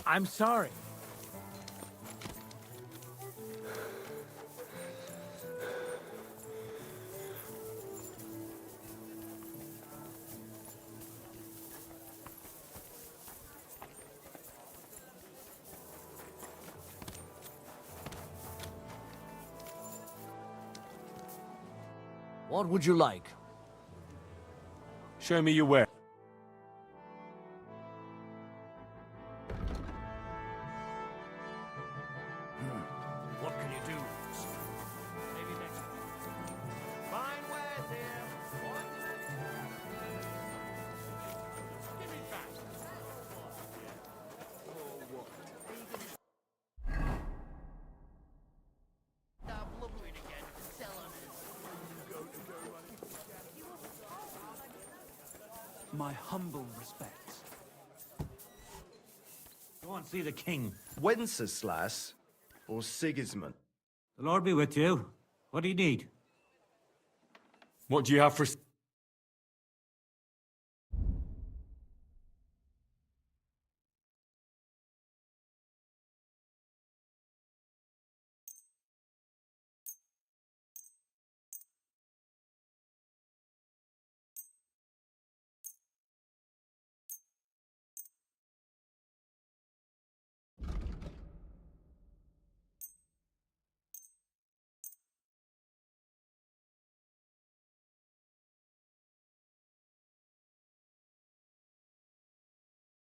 I'm sorry. What would you like? Show me your way. What can you do? Maybe next time. Fine wares here. Give me back. Stop blubbering again. Sell on it. My humble respects. Go and see the king. Wenceslas or Sigismund? The Lord be with you. What do you need? What do you have for...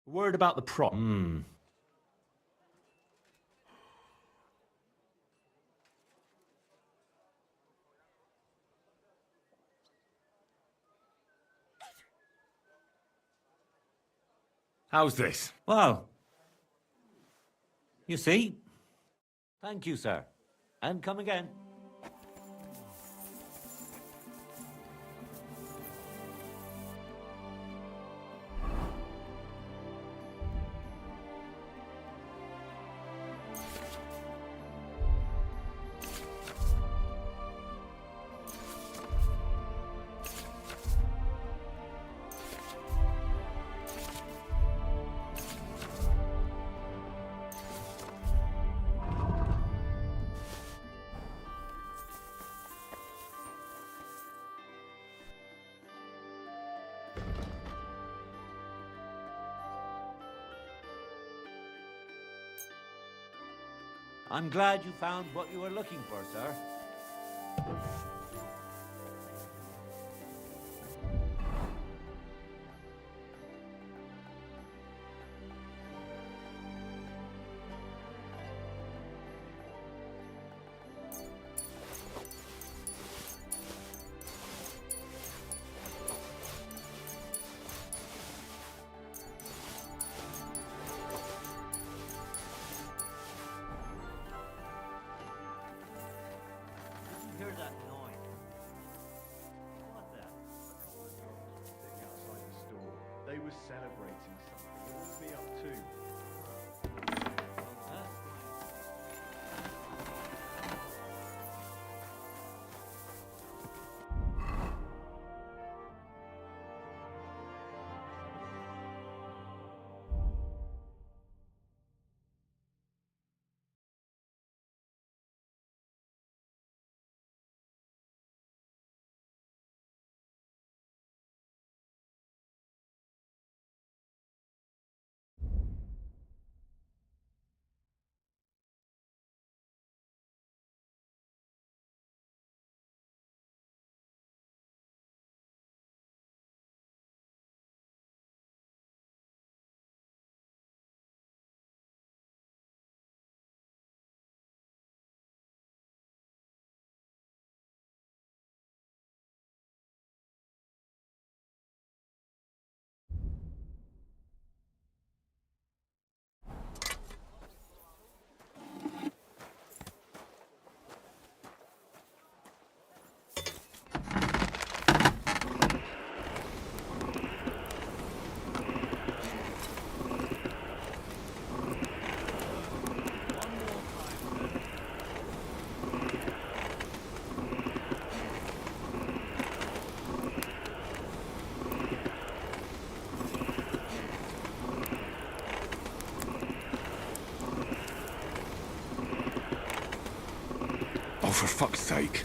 Word about the prop. How's this? Well, you see? Thank you, sir. And come again. I'm glad you found what you were looking for, sir. Hear that noise? What the? Sitting outside the store. They were celebrating something. What's me up to? for fuck's sake.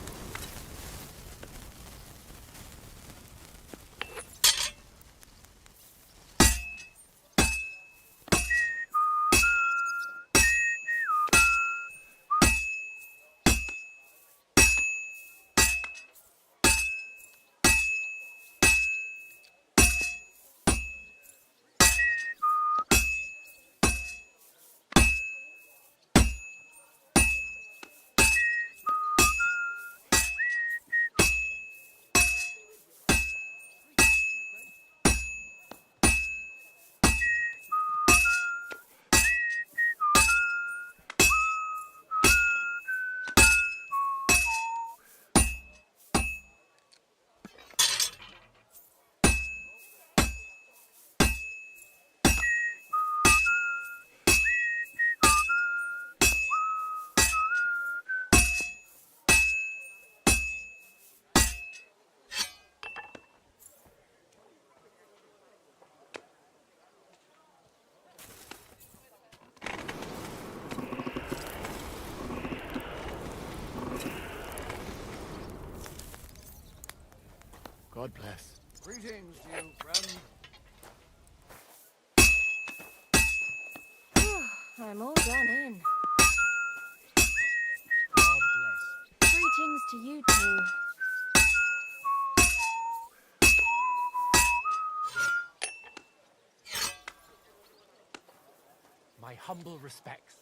God bless. Greetings to you, friend. I'm all done in. God bless. Greetings to you too. My humble respects.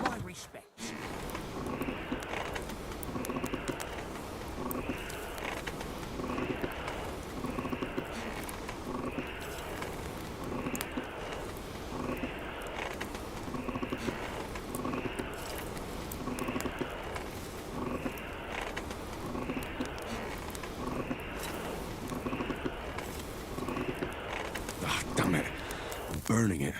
My respects. Ah, damn it. I'm burning it.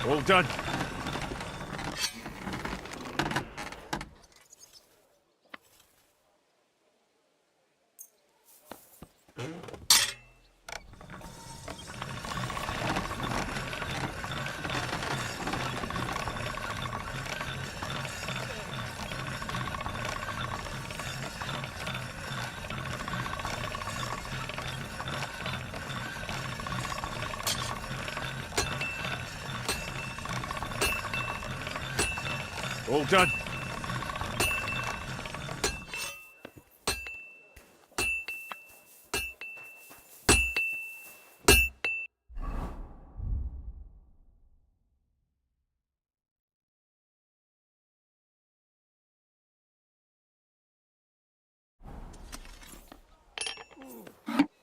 All done. All done.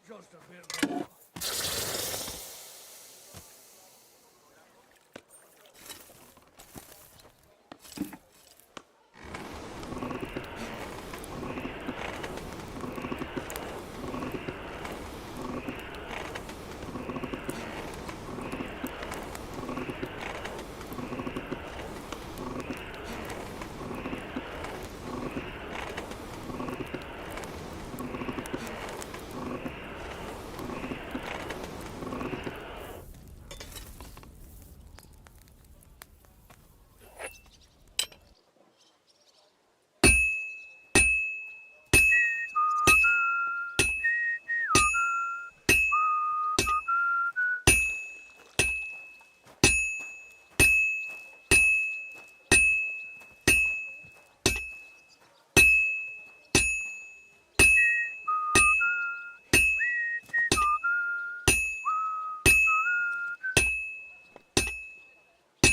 Just a bit more.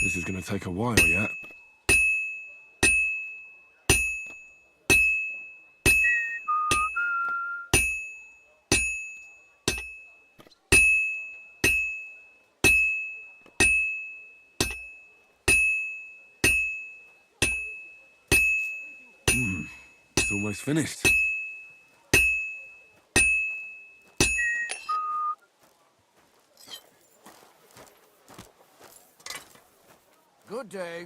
This is going to take a while yet. It's almost finished. Good day.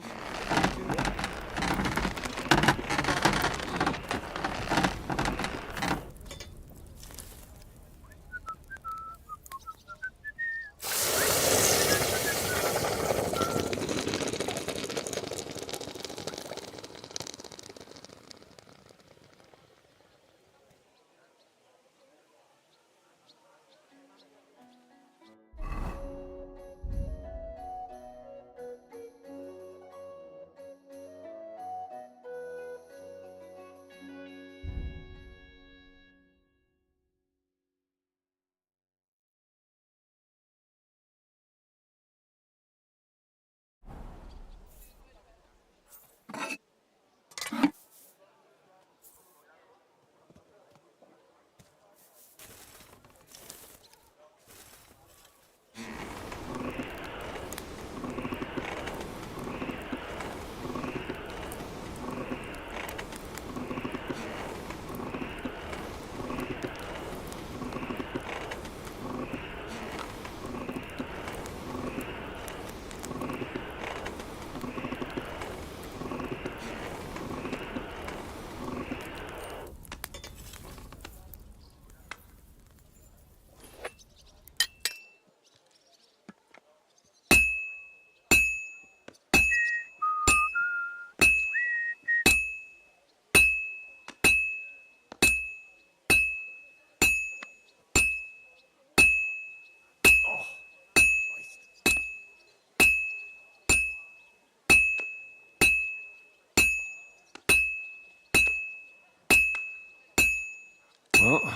Well,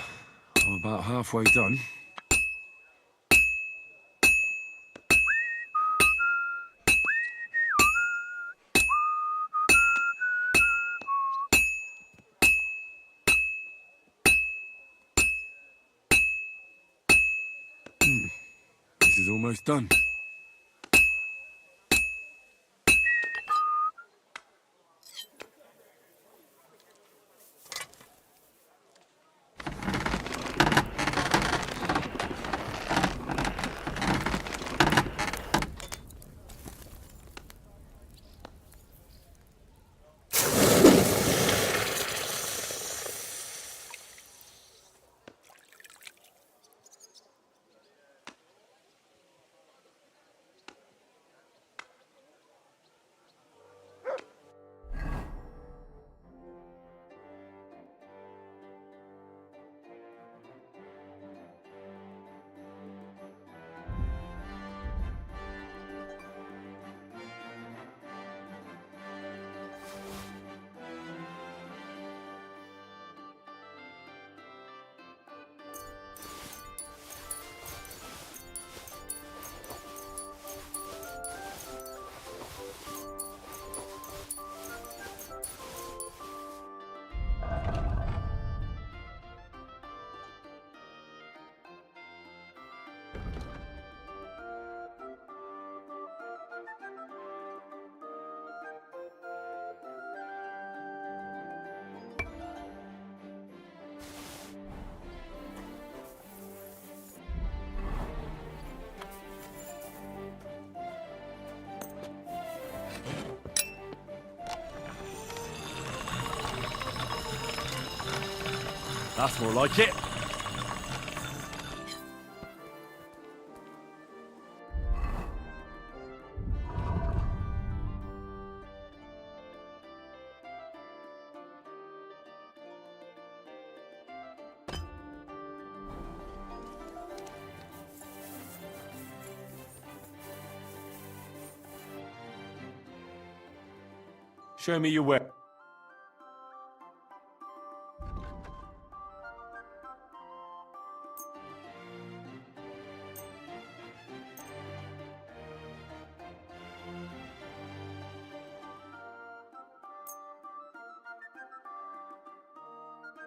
I'm about halfway done. This is almost done. That's more like it. Show me your way.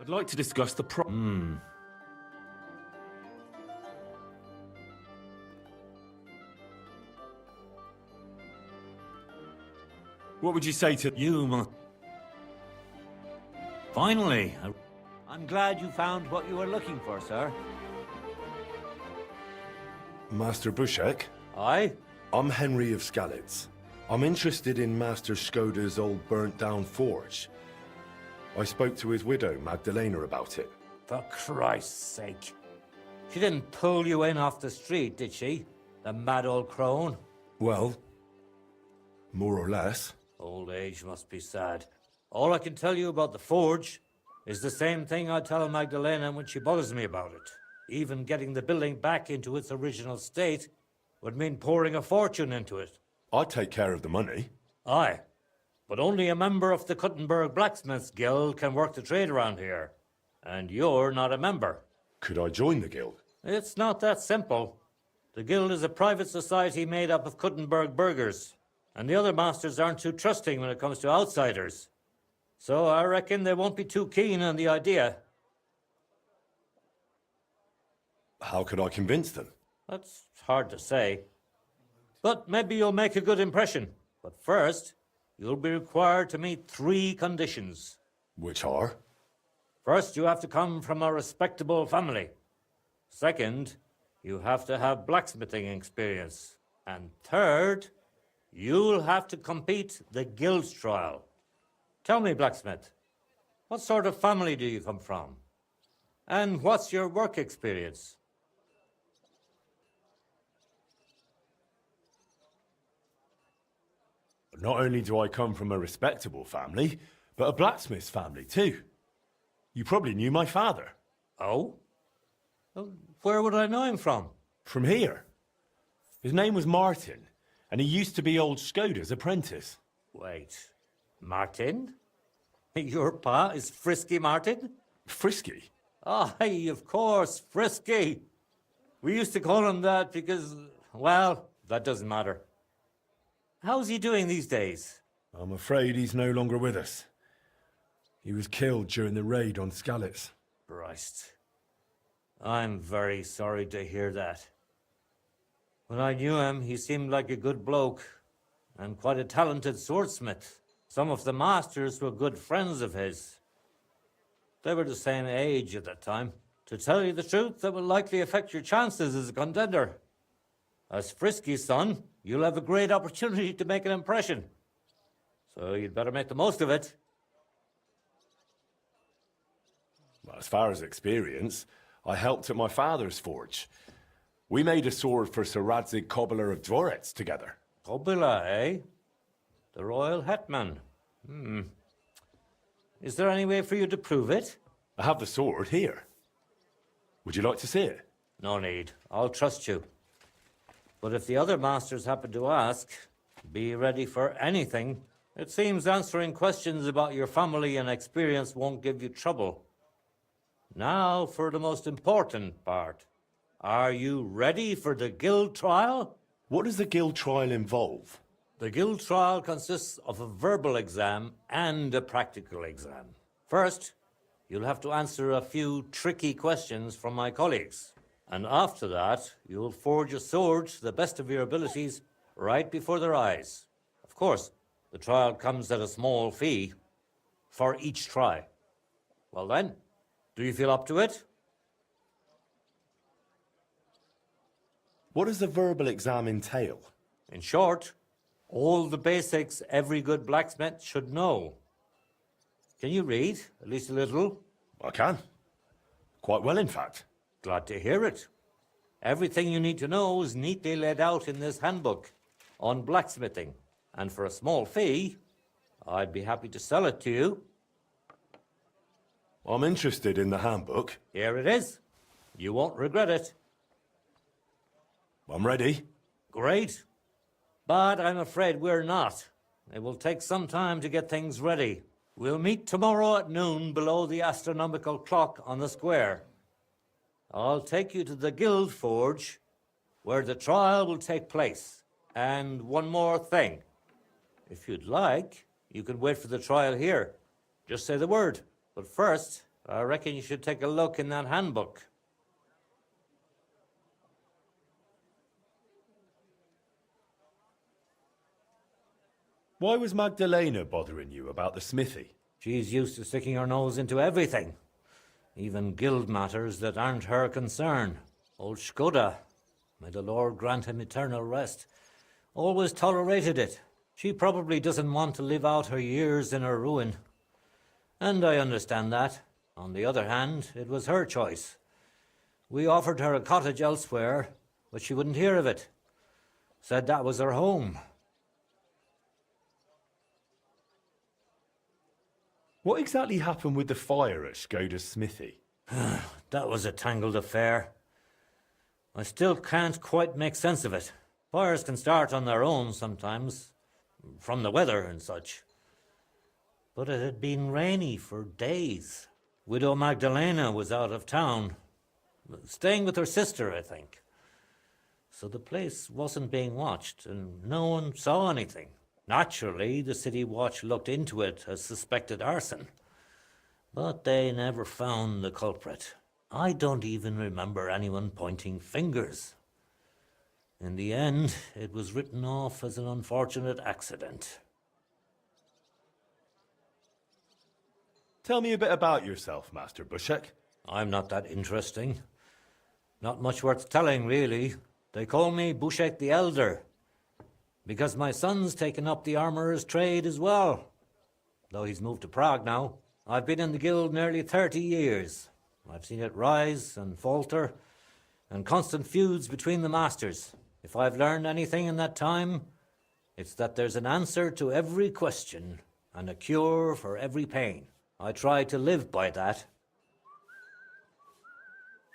I'd like to discuss the What would you say to you? Finally, I'm glad you found what you were looking for, sir. Master Bushek? Aye? I'm Henry of Skalitz. I'm interested in Master Skoda's old burnt-down forge. I spoke to his widow, Magdalena, about it. For Christ's sake. She didn't pull you in off the street, did she? The mad old crone? Well, more or less. Old age must be sad. All I can tell you about the forge is the same thing I tell Magdalena when she bothers me about it. Even getting the building back into its original state would mean pouring a fortune into it. I'd take care of the money. Aye, but only a member of the Kuttenberg Blacksmiths Guild can work the trade around here. And you're not a member. Could I join the guild? It's not that simple. The guild is a private society made up of Kuttenberg burghers, and the other masters aren't too trusting when it comes to outsiders. So I reckon they won't be too keen on the idea. How could I convince them? That's hard to say. But maybe you'll make a good impression. But first, you'll be required to meet 3 conditions. Which are? First, you have to come from a respectable family. Second, you have to have blacksmithing experience. And third, you'll have to compete the guild trial. Tell me, blacksmith, what sort of family do you come from? And what's your work experience? Not only do I come from a respectable family, but a blacksmith's family too. You probably knew my father. Oh? Well, where would I know him from? From here. His name was Martin, and he used to be old Skoda's apprentice. Wait, Martin? Your pa is Frisky Martin? Frisky? Aye, of course, Frisky. We used to call him that because, well, that doesn't matter. How's he doing these days? I'm afraid he's no longer with us. He was killed during the raid on Skalitz. Christ. I'm very sorry to hear that. When I knew him, he seemed like a good bloke and quite a talented swordsmith. Some of the masters were good friends of his. They were the same age at that time. To tell you the truth, that will likely affect your chances as a contender. As Frisky's son, you'll have a great opportunity to make an impression. So you'd better make the most of it. Well, as far as experience, I helped at my father's forge. We made a sword for Sir Radzig Kobyla of Dvorets together. Kobyla, eh? The royal hetman. Is there any way for you to prove it? I have the sword here. Would you like to see it? No need. I'll trust you. But if the other masters happen to ask, be ready for anything. It seems answering questions about your family and experience won't give you trouble. Now for the most important part. Are you ready for the guild trial? What does the guild trial involve? The guild trial consists of a verbal exam and a practical exam. First, you'll have to answer a few tricky questions from my colleagues. And after that, you'll forge a sword to the best of your abilities right before their eyes. Of course, the trial comes at a small fee for each try. Well then, do you feel up to it? What does the verbal exam entail? In short, all the basics every good blacksmith should know. Can you read, at least a little? I can. Quite well, in fact. Glad to hear it. Everything you need to know is neatly laid out in this handbook on blacksmithing. And for a small fee, I'd be happy to sell it to you. I'm interested in the handbook. Here it is. You won't regret it. I'm ready. Great. But I'm afraid we're not. It will take some time to get things ready. We'll meet tomorrow at noon below the astronomical clock on the square. I'll take you to the Guild Forge, where the trial will take place. And one more thing. If you'd like, you can wait for the trial here. Just say the word. But first, I reckon you should take a look in that handbook. Why was Magdalena bothering you about the smithy? She's used to sticking her nose into everything. Even guild matters that aren't her concern. Old Skoda, may the Lord grant him eternal rest, always tolerated it. She probably doesn't want to live out her years in her ruin. And I understand that. On the other hand, it was her choice. We offered her a cottage elsewhere, but she wouldn't hear of it. Said that was her home. What exactly happened with the fire at Skoda's smithy? That was a tangled affair. I still can't quite make sense of it. Fires can start on their own sometimes, from the weather and such. But it had been rainy for days. Widow Magdalena was out of town, staying with her sister, I think. So the place wasn't being watched, and no one saw anything. Naturally, the city watch looked into it as suspected arson. But they never found the culprit. I don't even remember anyone pointing fingers. In the end, it was written off as an unfortunate accident. Tell me a bit about yourself, Master Bushek. I'm not that interesting. Not much worth telling, really. They call me Bushek the Elder, because my son's taken up the armourer's trade as well. Though he's moved to Prague now. I've been in the guild nearly 30 years. I've seen it rise and falter, and constant feuds between the masters. If I've learned anything in that time, it's that there's an answer to every question and a cure for every pain. I try to live by that.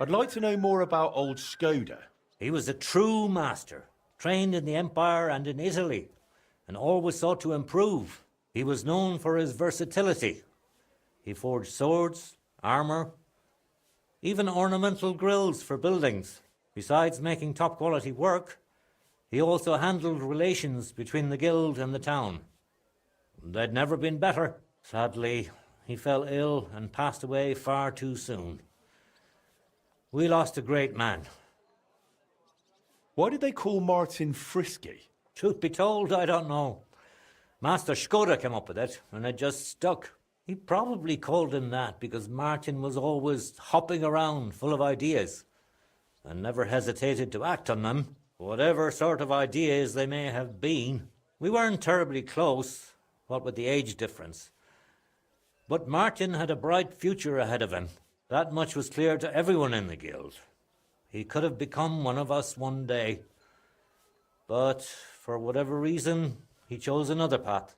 I'd like to know more about old Skoda. He was a true master, trained in the Empire and in Italy, and always sought to improve. He was known for his versatility. He forged swords, armour, even ornamental grills for buildings. Besides making top-quality work, he also handled relations between the guild and the town. They'd never been better. Sadly, he fell ill and passed away far too soon. We lost a great man. Why did they call Martin Frisky? Truth be told, I don't know. Master Skoda came up with it, and it just stuck. He probably called him that because Martin was always hopping around full of ideas and never hesitated to act on them, whatever sort of ideas they may have been. We weren't terribly close, what with the age difference. But Martin had a bright future ahead of him. That much was clear to everyone in the guild. He could have become one of us one day. But for whatever reason, he chose another path.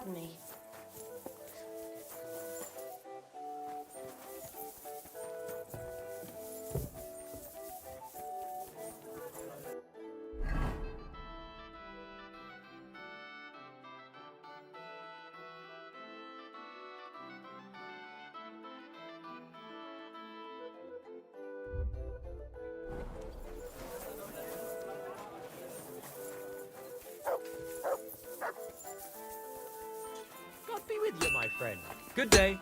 me. God be with you, my friend. Good day.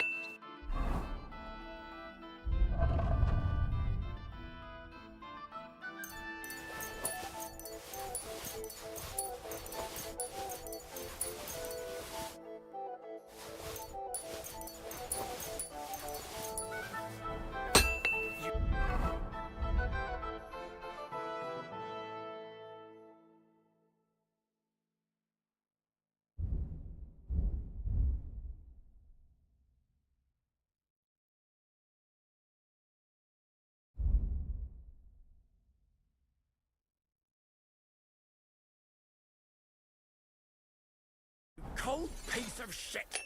Cold piece of shit.